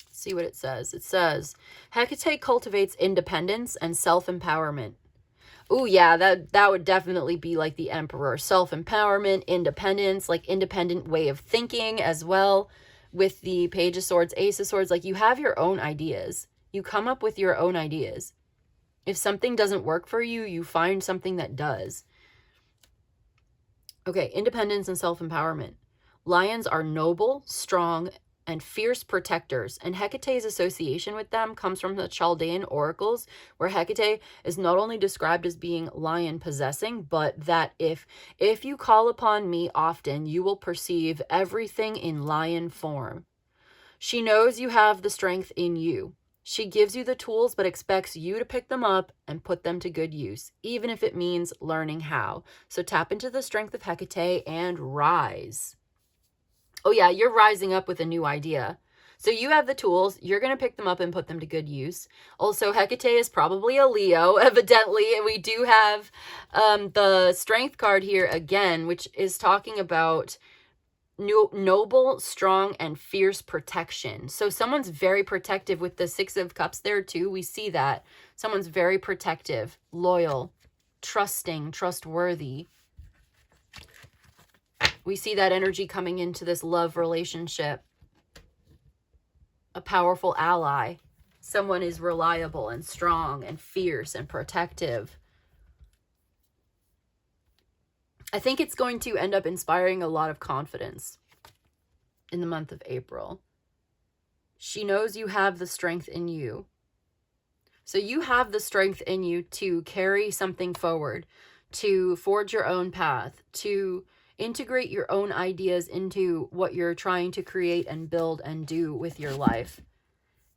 Let's see what it says. It says, Hecate cultivates independence and self-empowerment. Oh yeah, that would definitely be like the Emperor. Self-empowerment, independence, like independent way of thinking as well. With the Page of Swords, Ace of Swords, like you have your own ideas. You come up with your own ideas. If something doesn't work for you, you find something that does. Okay, independence and self-empowerment. Lions are noble, strong, and fierce protectors, and Hecate's association with them comes from the Chaldean oracles, where Hecate is not only described as being lion-possessing, but that if you call upon me often, you will perceive everything in lion form. She knows you have the strength in you. She gives you the tools, but expects you to pick them up and put them to good use, even if it means learning how. So tap into the strength of Hecate and rise. Oh yeah, you're rising up with a new idea. So you have the tools, you're going to pick them up and put them to good use. Also, Hecate is probably a Leo, evidently, and we do have the Strength card here again, which is talking about noble, strong, and fierce protection. So someone's very protective with the Six of Cups there too. We see that. Someone's very protective, loyal, trusting, trustworthy. We see that energy coming into this love relationship. A powerful ally. Someone is reliable and strong and fierce and protective. I think it's going to end up inspiring a lot of confidence in the month of April. She knows you have the strength in you. So you have the strength in you to carry something forward, to forge your own path, to integrate your own ideas into what you're trying to create and build and do with your life.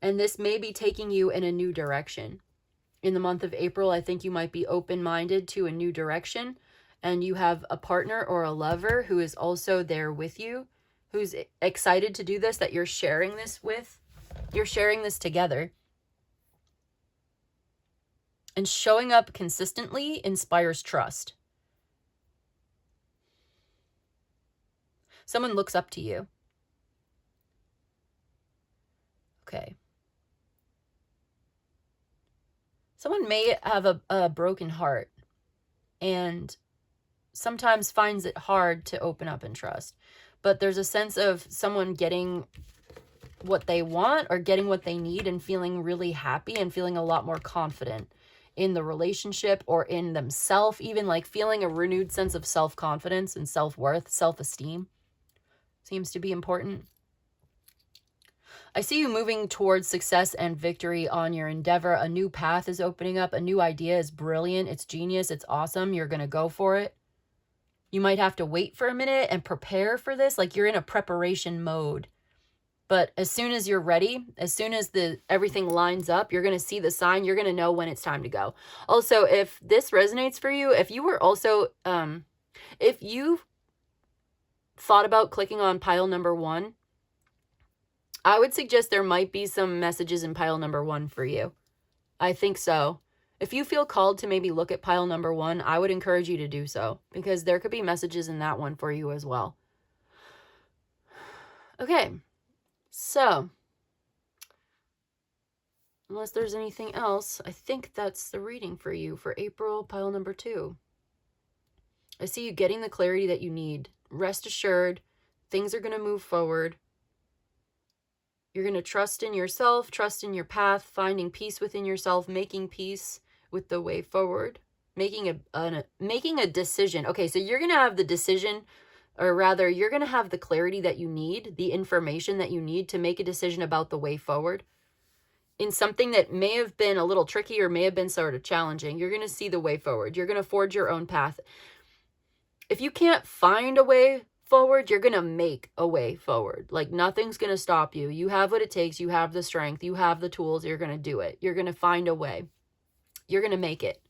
And this may be taking you in a new direction. In the month of April, I think you might be open-minded to a new direction, and you have a partner or a lover who is also there with you, who's excited to do this, that you're sharing this with. You're sharing this together. And showing up consistently inspires trust. Someone looks up to you. Okay. Someone may have a broken heart and sometimes finds it hard to open up and trust. But there's a sense of someone getting what they want or getting what they need and feeling really happy and feeling a lot more confident in the relationship or in themselves, even like feeling a renewed sense of self-confidence and self-worth, self-esteem seems to be important. I see you moving towards success and victory on your endeavor. A new path is opening up. A new idea is brilliant. It's genius. It's awesome. You're going to go for it. You might have to wait for a minute and prepare for this. Like you're in a preparation mode. But as soon as you're ready, as soon as everything lines up, you're going to see the sign. You're going to know when it's time to go. Also, if this resonates for you, if you were also, if you thought about clicking on pile number 1, I would suggest there might be some messages in pile number 1 for you. I think so. If you feel called to maybe look at pile number 1, I would encourage you to do so because there could be messages in that one for you as well. Okay, so unless there's anything else, I think that's the reading for you for April, pile number 2. I see you getting the clarity that you need. Rest assured, things are going to move forward. You're going to trust in yourself, trust in your path, finding peace within yourself, making peace with the way forward, making a decision. Okay, so you're going to have the decision, or rather, you're going to have the clarity that you need, the information that you need to make a decision about the way forward. In something that may have been a little tricky or may have been sort of challenging, you're going to see the way forward. You're going to forge your own path. If you can't find a way forward, you're going to make a way forward. Like nothing's going to stop you. You have what it takes. You have the strength. You have the tools. You're going to do it. You're going to find a way. You're going to make it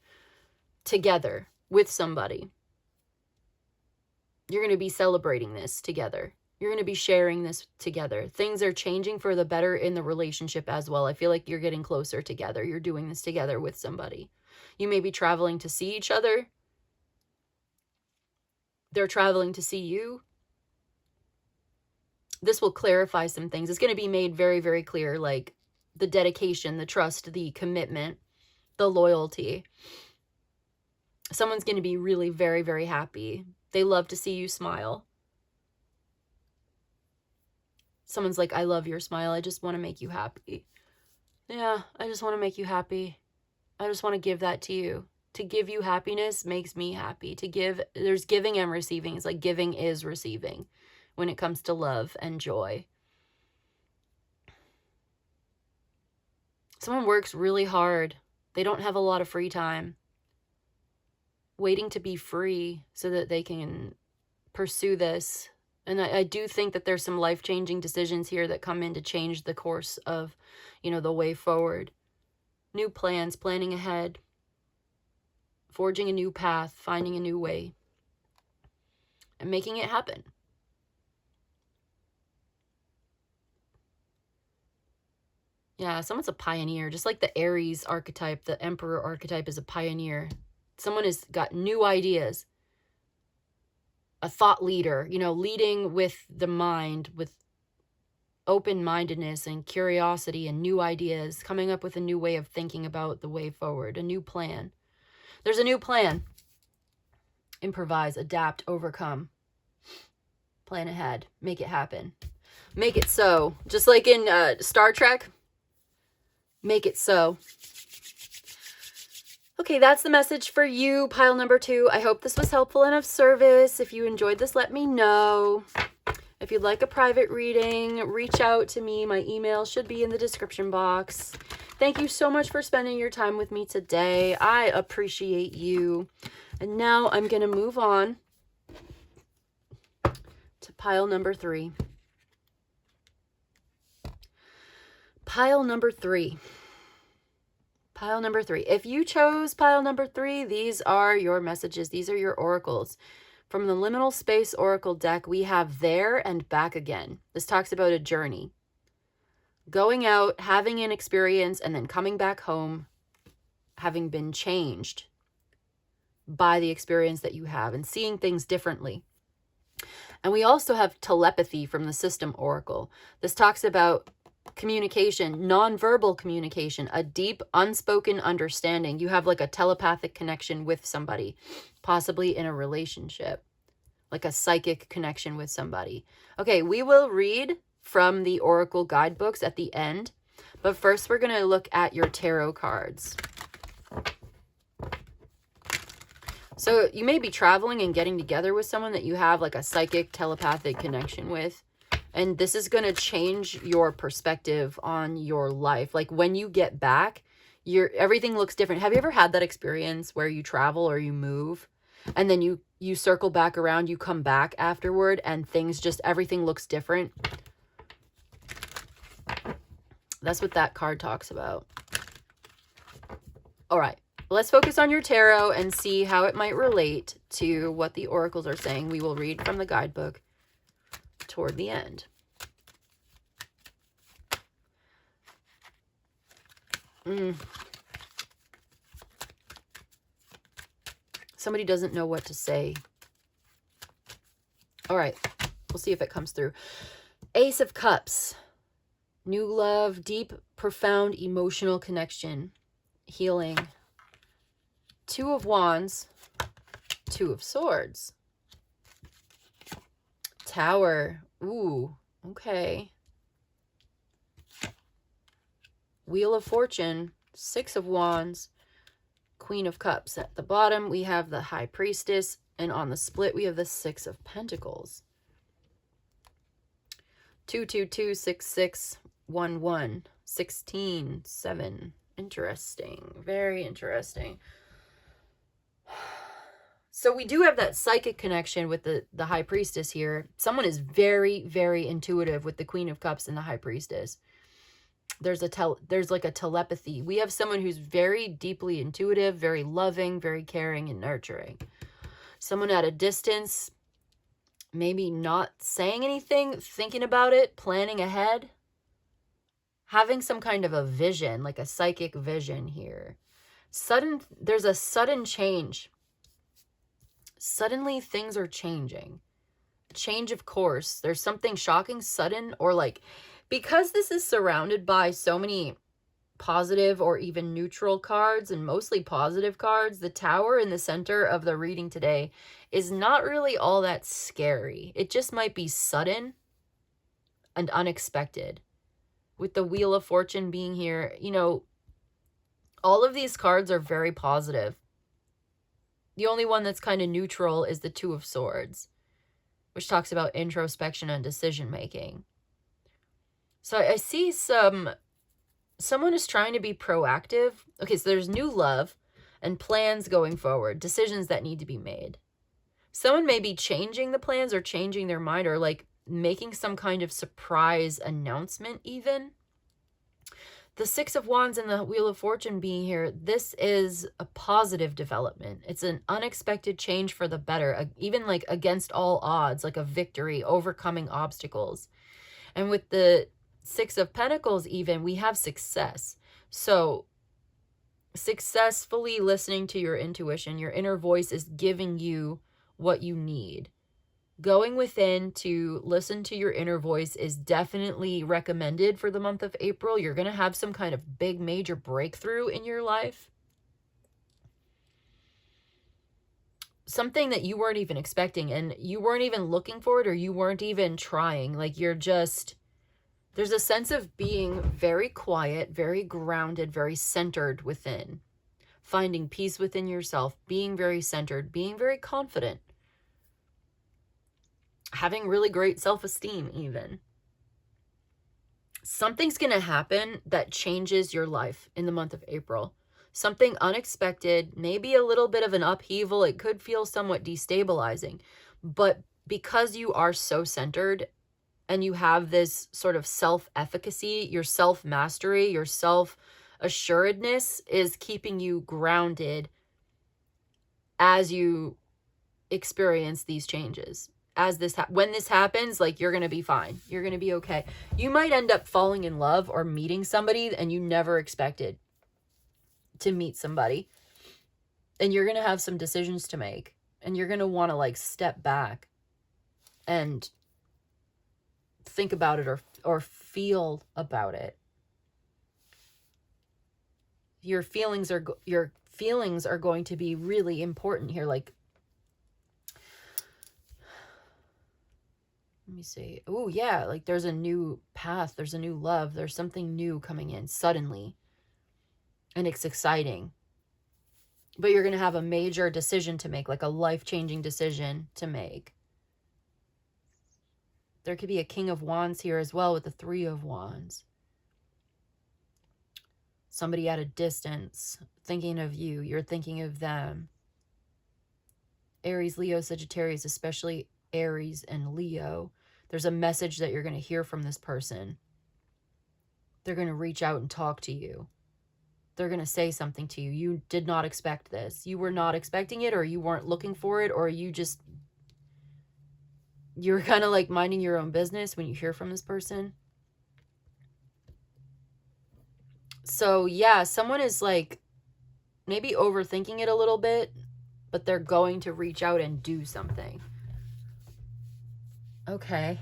together with somebody. You're going to be celebrating this together. You're going to be sharing this together. Things are changing for the better in the relationship as well. I feel like you're getting closer together. You're doing this together with somebody. You may be traveling to see each other. They're traveling to see you. This will clarify some things. It's going to be made very, very clear, like the dedication, the trust, the commitment, the loyalty. Someone's going to be really very, very happy. They love to see you smile. Someone's like, I love your smile. I just want to make you happy. Yeah, I just want to make you happy. I just want to give that to you. To give you happiness makes me happy. To give, there's giving and receiving. It's like giving is receiving when it comes to love and joy. Someone works really hard. They don't have a lot of free time. Waiting to be free so that they can pursue this. And I do think that there's some life-changing decisions here that come in to change the course of, the way forward. New plans, planning ahead. Forging a new path, finding a new way. And making it happen. Yeah, someone's a pioneer. Just like the Aries archetype, the Emperor archetype is a pioneer. Someone has got new ideas. A thought leader, leading with the mind, with open-mindedness and curiosity and new ideas, coming up with a new way of thinking about the way forward, a new plan. There's a new plan. Improvise, adapt, overcome. Plan ahead. Make it happen. Make it so. Just like in Star Trek. Make it so. Okay, that's the message for you, pile number 2. I hope this was helpful and of service. If you enjoyed this, let me know. If you'd like a private reading, reach out to me. My email should be in the description box. Thank you so much for spending your time with me today. I appreciate you. And now I'm going to move on to pile number 3. Pile number 3. Pile number 3. If you chose pile number 3, these are your messages. These are your oracles. From the Liminal Space Oracle deck, we have There and Back Again. This talks about a journey. Going out, having an experience, and then coming back home, having been changed by the experience that you have and seeing things differently. And we also have Telepathy from the System Oracle. This talks about communication, nonverbal communication, a deep, unspoken understanding. You have like a telepathic connection with somebody, possibly in a relationship, like a psychic connection with somebody. Okay, we will read from the Oracle guidebooks at the end, but first we're going to look at your tarot cards. So you may be traveling and getting together with someone that you have like a psychic telepathic connection with. And this is going to change your perspective on your life. Like when you get back, everything looks different. Have you ever had that experience where you travel or you move and then you circle back around, you come back afterward, and everything looks different. That's what that card talks about. All right, let's focus on your tarot and see how it might relate to what the oracles are saying. We will read from the guidebook toward the end. Somebody doesn't know what to say. All right, we'll see if it comes through. Ace of Cups. New love, deep, profound emotional connection, healing. Two of Wands, Two of Swords. Tower. Ooh, okay. Wheel of Fortune, Six of Wands, Queen of Cups. At the bottom, we have the High Priestess, and on the split, we have the Six of Pentacles. 2, 2, 2, 6, 6, 1, 1, 16, 7. Interesting. Very interesting. So we do have that psychic connection with the High Priestess here. Someone is very, very intuitive with the Queen of Cups and the High Priestess. There's like a telepathy. We have someone who's very deeply intuitive, very loving, very caring and nurturing. Someone at a distance, maybe not saying anything, thinking about it, planning ahead, having some kind of a vision, like a psychic vision here. There's a sudden change. Suddenly things are changing. Change of course. There's something shocking, sudden, or like, because this is surrounded by so many positive or even neutral cards, and mostly positive cards, the Tower in the center of the reading today is not really all that scary. It just might be sudden and unexpected. With the Wheel of Fortune being here, you know, all of these cards are very positive. The only one that's kind of neutral is the Two of Swords, which talks about introspection and decision making. So I see someone is trying to be proactive. Okay, so there's new love and plans going forward, decisions that need to be made. Someone may be changing the plans or changing their mind, or like making some kind of surprise announcement even. The Six of Wands and the Wheel of Fortune being here, this is a positive development. It's an unexpected change for the better, even like against all odds, like a victory, overcoming obstacles. And with the Six of Pentacles even, we have success. So successfully listening to your intuition, your inner voice is giving you what you need. Going within to listen to your inner voice is definitely recommended for the month of April. You're going to have some kind of big major breakthrough in your life. Something that you weren't even expecting, and you weren't even looking for it, or you weren't even trying. Like, you're just, there's a sense of being very quiet, very grounded, very centered within. Finding peace within yourself, being very centered, being very confident. Having really great self-esteem even. Something's going to happen that changes your life in the month of April. Something unexpected, maybe a little bit of an upheaval. It could feel somewhat destabilizing. But because you are so centered and you have this sort of self-efficacy, your self-mastery, your self-assuredness is keeping you grounded as you experience these changes. When this happens, like, you're going to be fine. You're going to be okay. You might end up falling in love or meeting somebody and you never expected to meet somebody. And you're going to have some decisions to make. And you're going to want to, like, step back and think about it or feel about it. Your feelings are going to be really important here. Like, let me see. Oh, yeah. Like, there's a new path. There's a new love. There's something new coming in suddenly. And it's exciting. But you're going to have a major decision to make, like a life-changing decision to make. There could be a King of Wands here as well with the Three of Wands. Somebody at a distance thinking of you. You're thinking of them. Aries, Leo, Sagittarius, especially Aries and Leo. There's a message that you're going to hear from this person. They're going to reach out and talk to you. They're going to say something to you. You did not expect this. You were not expecting it, or you weren't looking for it, or you're kind of like minding your own business when you hear from this person. So yeah, someone is like maybe overthinking it a little bit, but they're going to reach out and do something. Okay.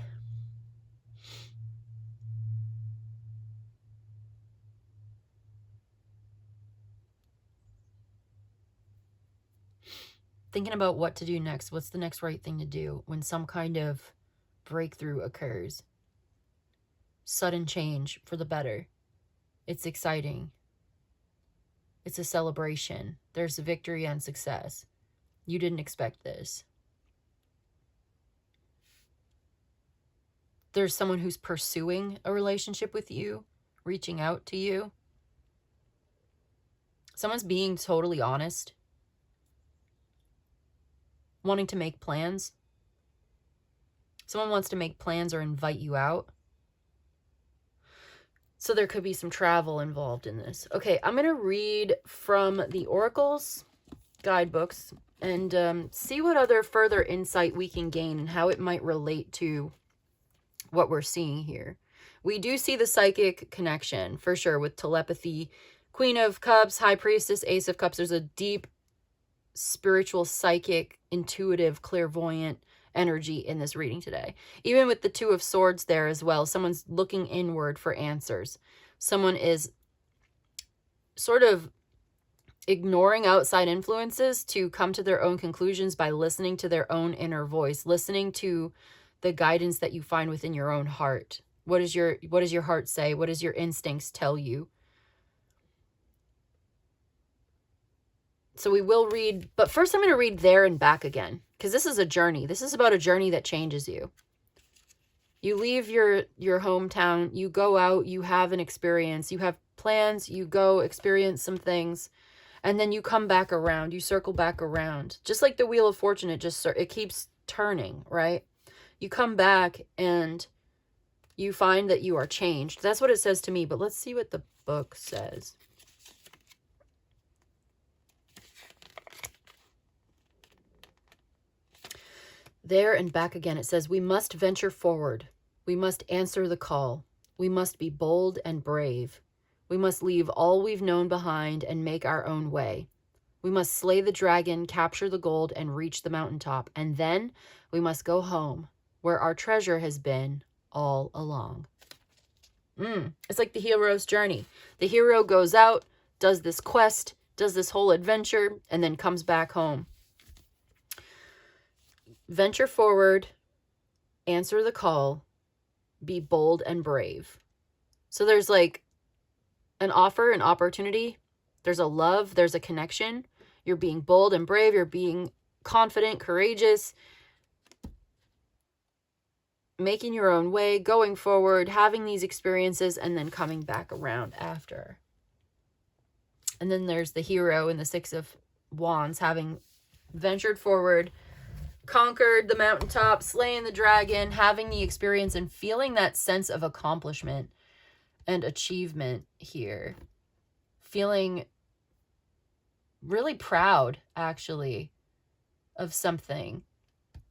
Thinking about what to do next. What's the next right thing to do when some kind of breakthrough occurs? Sudden change for the better. It's exciting. It's a celebration. There's a victory and success. You didn't expect this. There's someone who's pursuing a relationship with you, reaching out to you. Someone's being totally honest, wanting to make plans. Someone wants to make plans or invite you out. So there could be some travel involved in this. Okay, I'm going to read from the Oracle's guidebooks and see what other further insight we can gain and how it might relate to what we're seeing here. We do see the psychic connection, for sure, with telepathy. Queen of Cups, High Priestess, Ace of Cups. There's a deep spiritual, psychic, intuitive, clairvoyant energy in this reading today. Even with the Two of Swords there as well. Someone's looking inward for answers. Someone is sort of ignoring outside influences to come to their own conclusions by listening to their own inner voice, listening to the guidance that you find within your own heart. What does your heart say? What does your instincts tell you? So we will read, but first I'm going to read There and Back Again, because this is a journey. This is about a journey that changes you. You leave your hometown, you go out, you have an experience, you have plans, you go experience some things, and then you come back around, you circle back around. Just like the Wheel of Fortune, it keeps turning, right? You come back and you find that you are changed. That's what it says to me, but let's see what the book says. There and Back Again, it says, we must venture forward. We must answer the call. We must be bold and brave. We must leave all we've known behind and make our own way. We must slay the dragon, capture the gold, and reach the mountaintop. And then we must go home, where our treasure has been all along. It's like the hero's journey. The hero goes out, does this quest, does this whole adventure, and then comes back home. Venture forward, answer the call, be bold and brave. So there's like an offer, an opportunity. There's a love, there's a connection. You're being bold and brave. You're being confident, courageous, making your own way, going forward, having these experiences, and then coming back around after. And then there's the hero in the Six of Wands, having ventured forward, conquered the mountaintop, slaying the dragon, having the experience and feeling that sense of accomplishment and achievement here. Feeling really proud, actually, of something.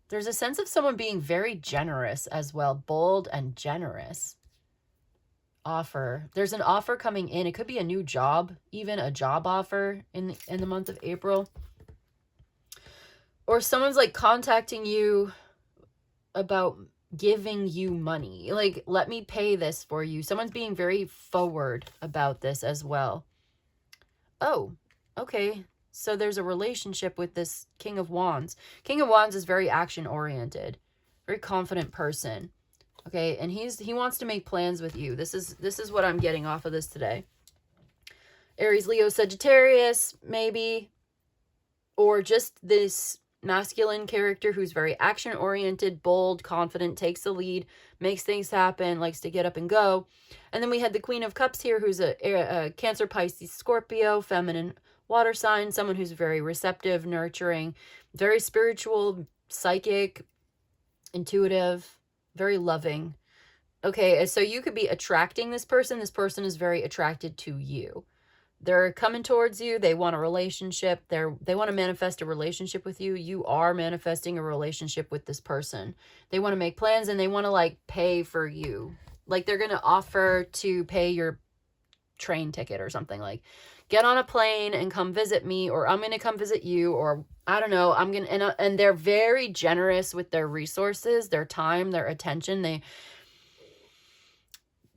There's a sense of someone being very generous as well, bold and generous. Offer. There's an offer coming in. It could be a new job, even a job offer in the month of April. Or someone's like contacting you about giving you money. Like, let me pay this for you. Someone's being very forward about this as well. Oh, okay. So there's a relationship with this King of Wands. King of Wands is very action-oriented, very confident person. Okay, and he wants to make plans with you. This is what I'm getting off of this today. Aries, Leo, Sagittarius, maybe. Or just this masculine character who's very action-oriented, bold, confident, takes the lead, makes things happen, likes to get up and go. And then we had the Queen of Cups here, who's a Cancer, Pisces, Scorpio, feminine water sign, someone who's very receptive, nurturing, very spiritual, psychic, intuitive, very loving. Okay, so you could be attracting this person. This person is very attracted to you. They're coming towards you. They want a relationship. They want to manifest a relationship with you. You are manifesting a relationship with this person. They want to make plans and they want to like pay for you. Like they're going to offer to pay your train ticket or something, like get on a plane and come visit me, or I'm going to come visit you, or I don't know, I'm going to, and they're very generous with their resources, their time, their attention.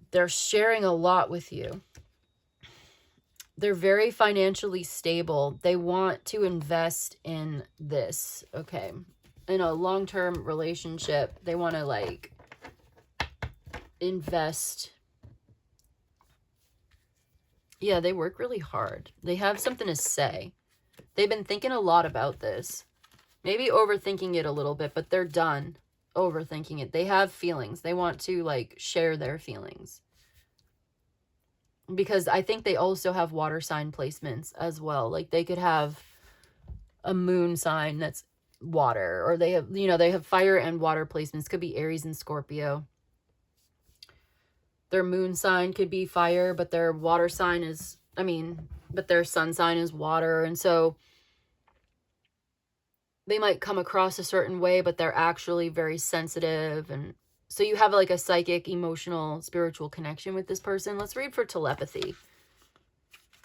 They're sharing a lot with you. They're very financially stable. They want to invest in this, okay? In a long-term relationship, they want to like invest. Yeah, they work really hard. They have something to say. They've been thinking a lot about this. Maybe overthinking it a little bit, but they're done overthinking it. They have feelings. They want to like share their feelings. Because I think they also have water sign placements as well. Like they could have a moon sign that's water, or they have, you know, they have fire and water placements. Could be Aries and Scorpio. Their moon sign could be fire, but their water sign is, but their sun sign is water. And so they might come across a certain way, but they're actually very sensitive. And so you have like a psychic, emotional, spiritual connection with this person. Let's read for telepathy.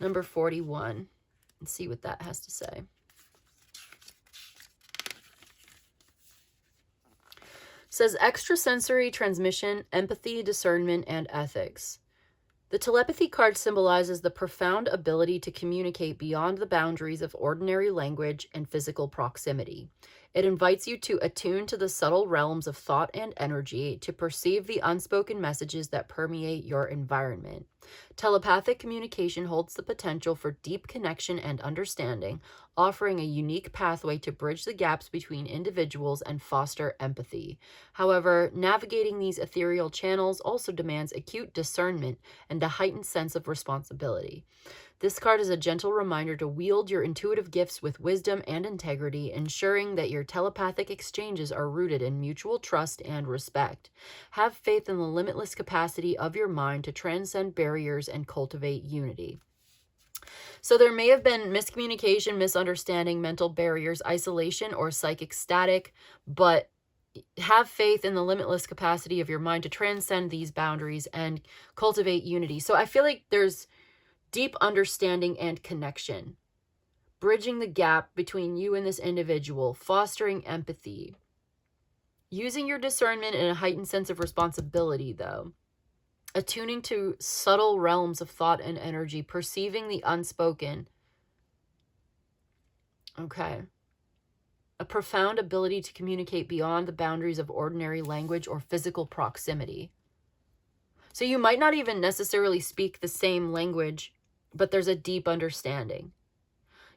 Number 41. And see what that has to say. It says extrasensory transmission, empathy, discernment, and ethics. The telepathy card symbolizes the profound ability to communicate beyond the boundaries of ordinary language and physical proximity. It invites you to attune to the subtle realms of thought and energy to perceive the unspoken messages that permeate your environment. Telepathic communication holds the potential for deep connection and understanding, offering a unique pathway to bridge the gaps between individuals and foster empathy. However, navigating these ethereal channels also demands acute discernment and a heightened sense of responsibility. This card is a gentle reminder to wield your intuitive gifts with wisdom and integrity, ensuring that your telepathic exchanges are rooted in mutual trust and respect. Have faith in the limitless capacity of your mind to transcend barriers and cultivate unity. So there may have been miscommunication, misunderstanding, mental barriers, isolation, or psychic static, but have faith in the limitless capacity of your mind to transcend these boundaries and cultivate unity. So I feel like there's deep understanding and connection, bridging the gap between you and this individual, fostering empathy, using your discernment and a heightened sense of responsibility, though, attuning to subtle realms of thought and energy, perceiving the unspoken. Okay. A profound ability to communicate beyond the boundaries of ordinary language or physical proximity. So you might not even necessarily speak the same language, but there's a deep understanding.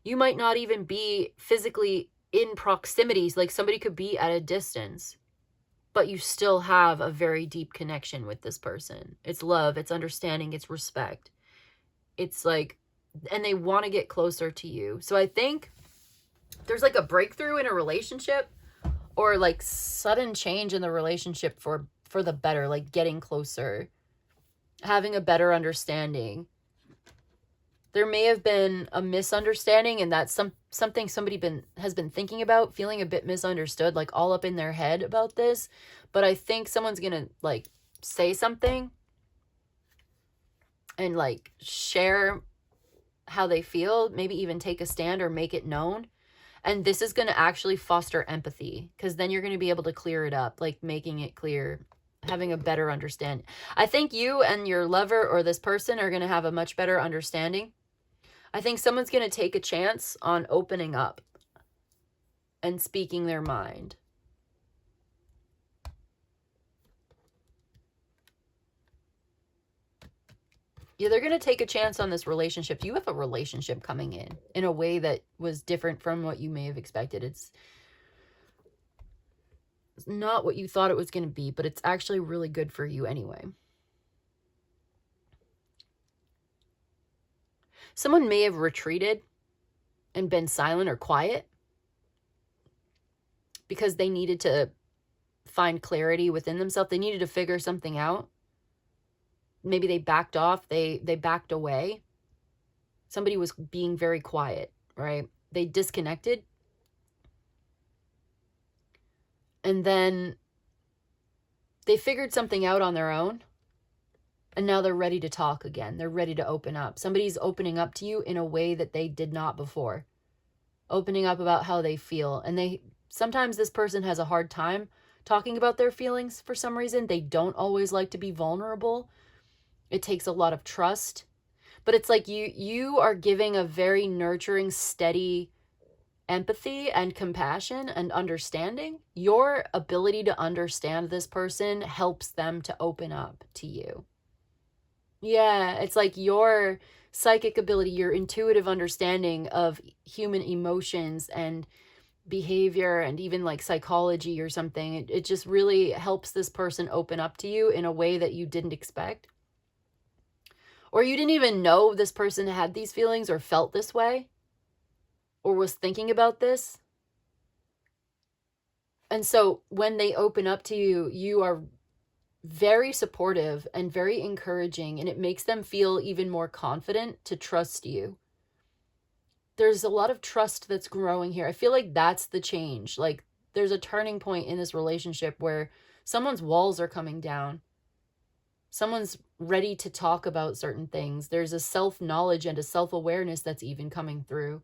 You might not even be physically in proximities, like somebody could be at a distance, but you still have a very deep connection with this person. It's love, it's understanding, it's respect. It's like, and they want to get closer to you. So I think there's like a breakthrough in a relationship, or like sudden change in the relationship for the better, like getting closer, having a better understanding. There may have been a misunderstanding, and that's something somebody has been thinking about, feeling a bit misunderstood, like all up in their head about this. But I think someone's going to like say something and like share how they feel, maybe even take a stand or make it known. And this is going to actually foster empathy, because then you're going to be able to clear it up, like making it clear, having a better understanding. I think you and your lover or this person are going to have a much better understanding. I think someone's going to take a chance on opening up and speaking their mind. Yeah, they're going to take a chance on this relationship. You have a relationship coming in a way that was different from what you may have expected. It's not what you thought it was going to be, but it's actually really good for you anyway. Someone may have retreated and been silent or quiet because they needed to find clarity within themselves. They needed to figure something out. Maybe they backed off. They backed away. Somebody was being very quiet, right? They disconnected. And then they figured something out on their own. And now they're ready to talk again. They're ready to open up. Somebody's opening up to you in a way that they did not before. Opening up about how they feel. And sometimes this person has a hard time talking about their feelings for some reason. They don't always like to be vulnerable. It takes a lot of trust. But it's like you are giving a very nurturing, steady empathy and compassion and understanding. Your ability to understand this person helps them to open up to you. Yeah, it's like your psychic ability, your intuitive understanding of human emotions and behavior and even like psychology or something. It just really helps this person open up to you in a way that you didn't expect. Or you didn't even know this person had these feelings or felt this way or was thinking about this. And so when they open up to you, you are very supportive and very encouraging, and it makes them feel even more confident to trust you. There's a lot of trust that's growing here. I feel like that's the change. Like there's a turning point in this relationship where someone's walls are coming down. Someone's ready to talk about certain things. There's a self-knowledge and a self-awareness that's even coming through.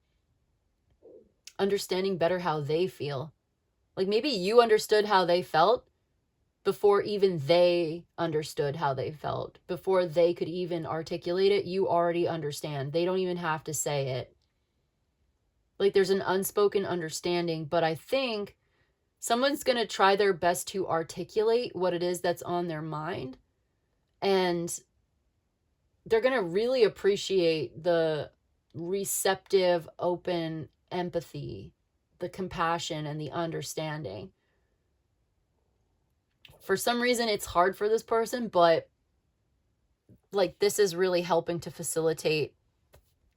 Understanding better how they feel. Like maybe you understood how they felt before even they understood how they felt. Before they could even articulate it, you already understand. They don't even have to say it. Like there's an unspoken understanding, but I think someone's going to try their best to articulate what it is that's on their mind. And they're going to really appreciate the receptive, open empathy, the compassion, and the understanding. For some reason, it's hard for this person, but like this is really helping to facilitate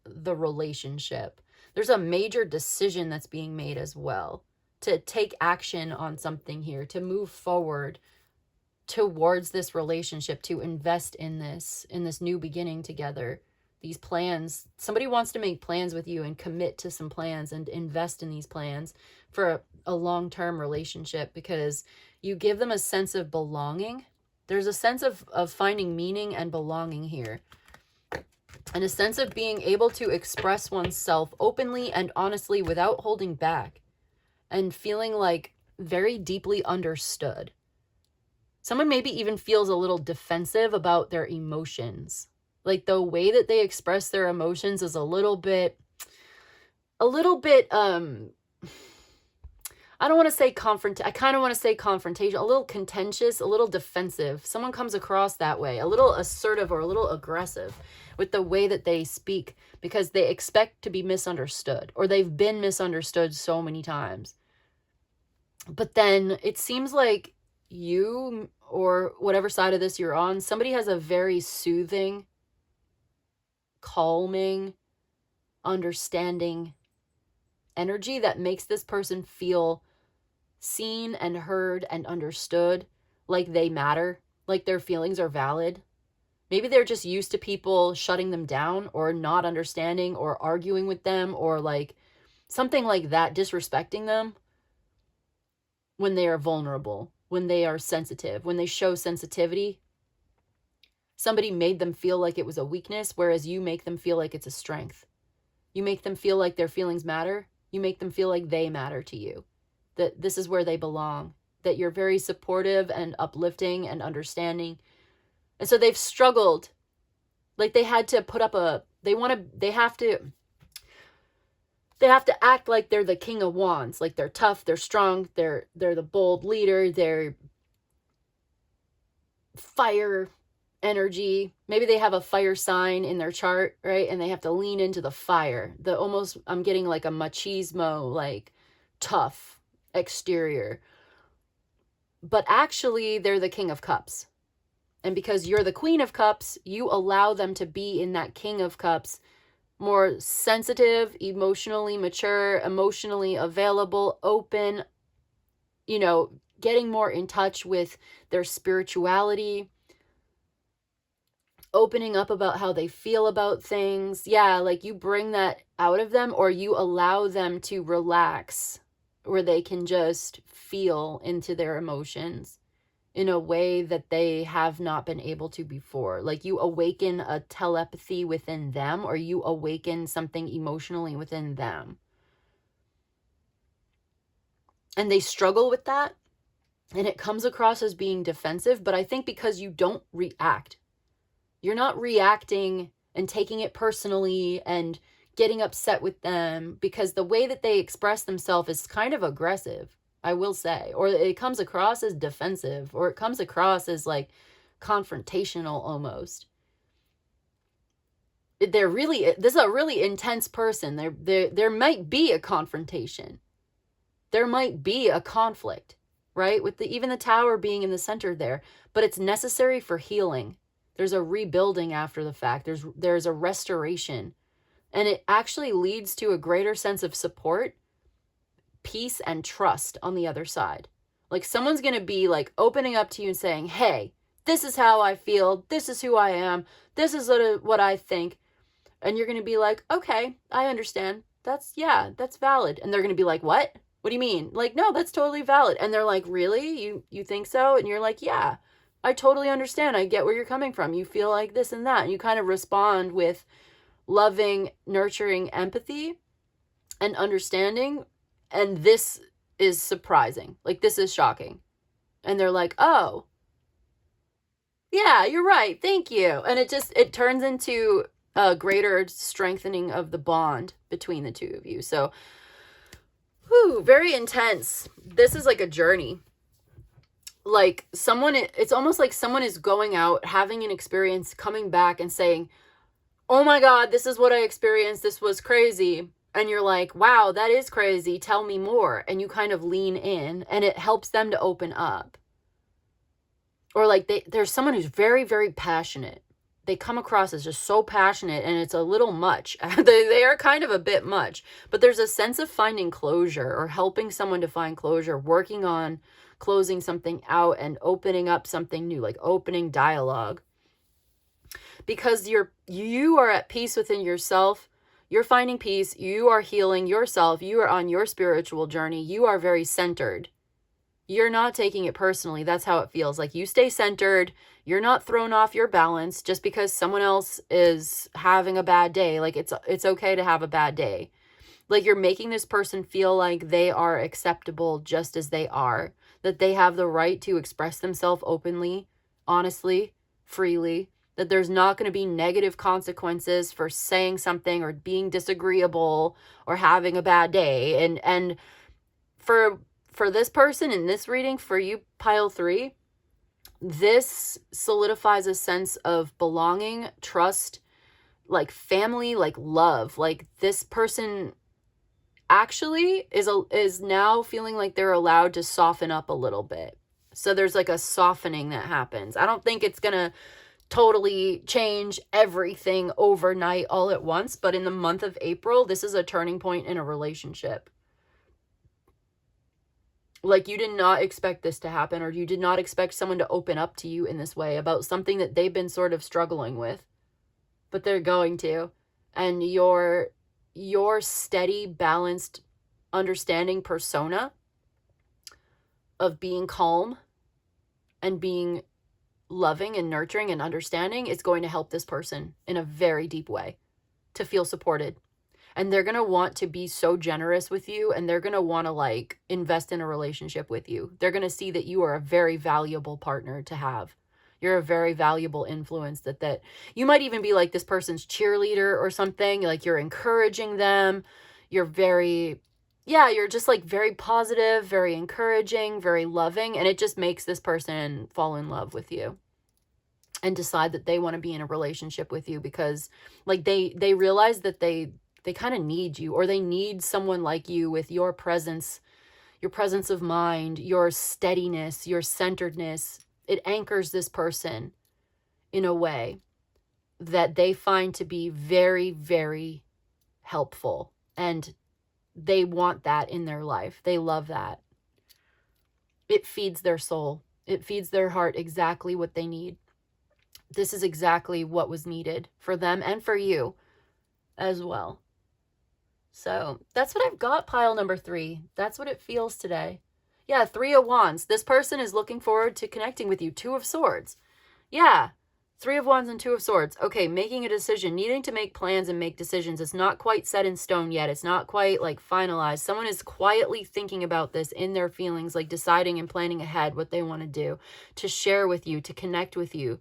the relationship. There's a major decision that's being made as well to take action on something here, to move forward towards this relationship, to invest in this new beginning together. These plans, somebody wants to make plans with you and commit to some plans and invest in these plans for a long-term relationship because you give them a sense of belonging. There's a sense of finding meaning and belonging here. And a sense of being able to express oneself openly and honestly without holding back. And feeling like very deeply understood. Someone maybe even feels a little defensive about their emotions. Like the way that they express their emotions is a little bit, I don't want to say I kind of want to say confrontation, a little contentious, a little defensive. Someone comes across that way, a little assertive or a little aggressive with the way that they speak because they expect to be misunderstood or they've been misunderstood so many times. But then it seems like you or whatever side of this you're on, somebody has a very soothing, calming, understanding energy that makes this person feel seen and heard and understood, like they matter, like their feelings are valid. Maybe they're just used to people shutting them down or not understanding or arguing with them or like something like that, disrespecting them when they are vulnerable, when they are sensitive, when they show sensitivity. Somebody made them feel like it was a weakness, whereas you make them feel like it's a strength. You make them feel like their feelings matter. You make them feel like they matter to you, that this is where they belong, that you're very supportive and uplifting and understanding. And so they've struggled. Like they had to put up they have to act like they're the King of Wands. Like they're tough, they're strong, they're the bold leader, they're fire energy. Maybe they have a fire sign in their chart, right? And they have to lean into the fire. I'm getting like a machismo, like tough exterior. But actually, they're the King of Cups. And because you're the Queen of Cups, you allow them to be in that King of Cups more sensitive, emotionally mature, emotionally available, open, you know, getting more in touch with their spirituality, opening up about how they feel about things. Yeah, like you bring that out of them, or you allow them to relax where they can just feel into their emotions in a way that they have not been able to before. Like you awaken a telepathy within them, or you awaken something emotionally within them. And they struggle with that, and it comes across as being defensive, but I think because you don't react. You're not reacting and taking it personally and getting upset with them, because the way that they express themselves is kind of aggressive, I will say, or it comes across as defensive, or it comes across as like confrontational almost. This is a really intense person. There might be a confrontation. There might be a conflict, right? With even the tower being in the center there, but it's necessary for healing. There's a rebuilding after the fact. There's a restoration, and it actually leads to a greater sense of support, peace, and trust on the other side. Like someone's going to be like opening up to you and saying, "Hey, this is how I feel. This is who I am. This is what I think." And you're going to be like, "Okay, I understand. That's valid." And they're going to be like, "What? What do you mean?" Like, "No, that's totally valid." And they're like, "Really? You think so?" And you're like, "Yeah, I totally understand. I get where you're coming from. You feel like this and that." And you kind of respond with loving, nurturing empathy and understanding. And this is surprising. Like, this is shocking. And they're like, "Oh, yeah, you're right. Thank you." And it turns into a greater strengthening of the bond between the two of you. So, very intense. This is like a journey. Like it's almost like someone is going out, having an experience, coming back and saying, "Oh my God, this is what I experienced. This was crazy." And you're like, "Wow, that is crazy. Tell me more." And you kind of lean in, and it helps them to open up. Or like there's someone who's very, very passionate. They come across as just so passionate, and it's a little much. They are kind of a bit much, but there's a sense of finding closure, or helping someone to find closure, working on closing something out and opening up something new, like opening dialogue. Because you are at peace within yourself. You're finding peace. You are healing yourself. You are on your spiritual journey. You are very centered. You're not taking it personally. That's how it feels. Like you stay centered. You're not thrown off your balance just because someone else is having a bad day. Like it's okay to have a bad day. Like you're making this person feel like they are acceptable just as they are, that they have the right to express themselves openly, honestly, freely, that there's not going to be negative consequences for saying something or being disagreeable or having a bad day. And for this person in this reading, for you, pile 3, this solidifies a sense of belonging, trust, like family, like love. Like this person actually is now feeling like they're allowed to soften up a little bit. So there's like a softening that happens. I don't think it's gonna totally change everything overnight all at once, but in the month of April, this is a turning point in a relationship. Like you did not expect this to happen, or you did not expect someone to open up to you in this way about something that they've been sort of struggling with, but they're going to. And your steady, balanced, understanding persona of being calm and being loving and nurturing and understanding is going to help this person in a very deep way to feel supported. And they're going to want to be so generous with you, and they're going to want to like invest in a relationship with you. They're going to see that you are a very valuable partner to have. You're a very valuable influence, that you might even be like this person's cheerleader or something. Like you're encouraging them. You're you're just like very positive, very encouraging, very loving. And it just makes this person fall in love with you and decide that they want to be in a relationship with you, because like they realize that they kind of need you, or they need someone like you with your presence of mind, your steadiness, your centeredness. It anchors this person in a way that they find to be very, very helpful, and they want that in their life. They love that. It feeds their soul. It feeds their heart exactly what they need. This is exactly what was needed for them and for you as well. So that's what I've got, pile number 3. That's what it feels today. Yeah, 3 of Wands. This person is looking forward to connecting with you. 2 of Swords. Yeah, 3 of Wands and 2 of Swords. Okay, making a decision, needing to make plans and make decisions. It's not quite set in stone yet. It's not quite like finalized. Someone is quietly thinking about this in their feelings, like deciding and planning ahead what they want to do, to share with you, to connect with you,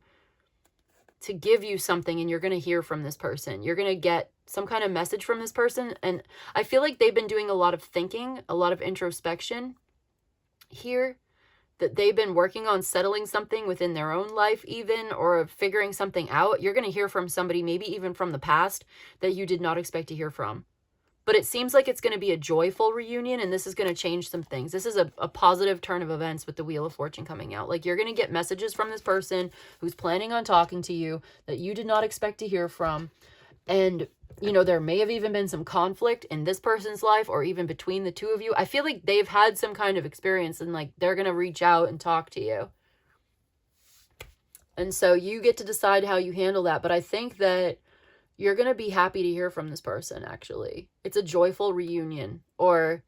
to give you something, and you're going to hear from this person. You're going to get some kind of message from this person, and I feel like they've been doing a lot of thinking, a lot of introspection here, that they've been working on settling something within their own life even, or figuring something out. You're going to hear from somebody, maybe even from the past, that you did not expect to hear from. But it seems like it's going to be a joyful reunion, and this is going to change some things. This is a positive turn of events with the Wheel of Fortune coming out. Like, you're going to get messages from this person who's planning on talking to you that you did not expect to hear from. And, you know, there may have even been some conflict in this person's life, or even between the 2 of you. I feel like they've had some kind of experience, and like they're going to reach out and talk to you. And so you get to decide how you handle that. But I think that you're going to be happy to hear from this person, actually. It's a joyful reunion, or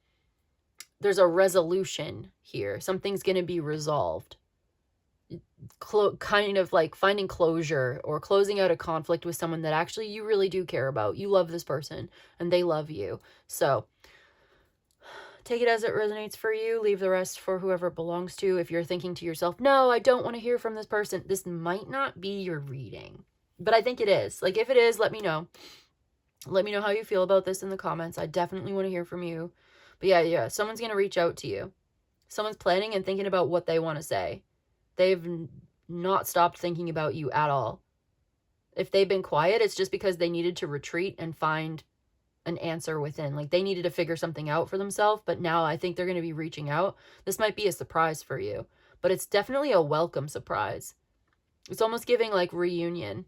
there's a resolution here. Something's going to be resolved. Kind of like finding closure, or closing out a conflict with someone that actually you really do care about. You love this person, and they love you. So take it as it resonates for you. Leave the rest for whoever it belongs to. If you're thinking to yourself, no, I don't want to hear from this person, this might not be your reading. But I think it is. Like, if it is, let me know. Let me know how you feel about this in the comments. I definitely want to hear from you. But yeah, someone's going to reach out to you. Someone's planning and thinking about what they want to say. They've not stopped thinking about you at all. If they've been quiet, it's just because they needed to retreat and find an answer within. Like, they needed to figure something out for themselves. But now I think they're going to be reaching out. This might be a surprise for you. But it's definitely a welcome surprise. It's almost giving like reunion.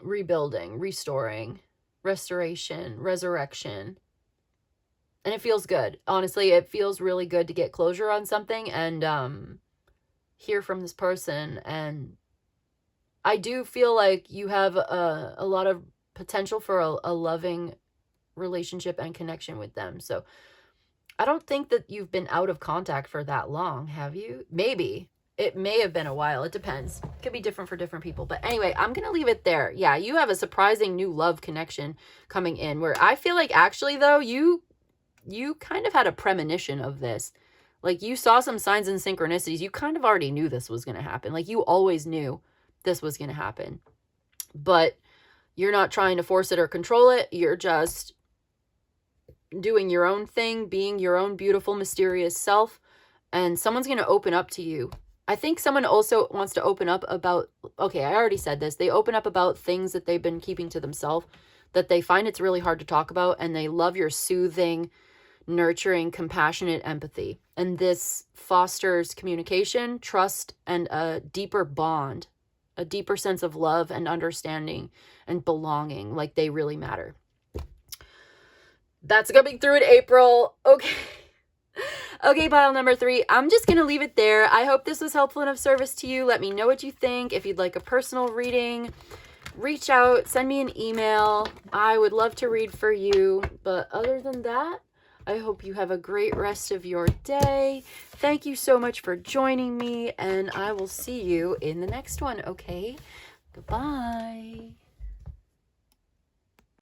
Rebuilding, restoring, restoration, resurrection. And it feels good. Honestly, it feels really good to get closure on something and hear from this person. And I do feel like you have a lot of potential for a loving relationship and connection with them. So I don't think that you've been out of contact for that long, have you? Maybe. It may have been a while. It depends. It could be different for different people. But anyway, I'm going to leave it there. Yeah, you have a surprising new love connection coming in, where I feel like actually, though, you kind of had a premonition of this. Like, you saw some signs and synchronicities. You kind of already knew this was going to happen. Like, you always knew this was going to happen. But you're not trying to force it or control it. You're just doing your own thing, being your own beautiful, mysterious self. And someone's going to open up to you. I think someone also wants to open up about, okay, I already said this. They open up about things that they've been keeping to themselves, that they find it's really hard to talk about, and they love your soothing, nurturing, compassionate empathy. And this fosters communication, trust, and a deeper bond, a deeper sense of love and understanding and belonging, like they really matter. That's coming through in April. Okay. Okay, pile number 3. I'm just going to leave it there. I hope this was helpful and of service to you. Let me know what you think. If you'd like a personal reading, reach out, send me an email. I would love to read for you. But other than that, I hope you have a great rest of your day. Thank you so much for joining me, and I will see you in the next one, okay? Goodbye.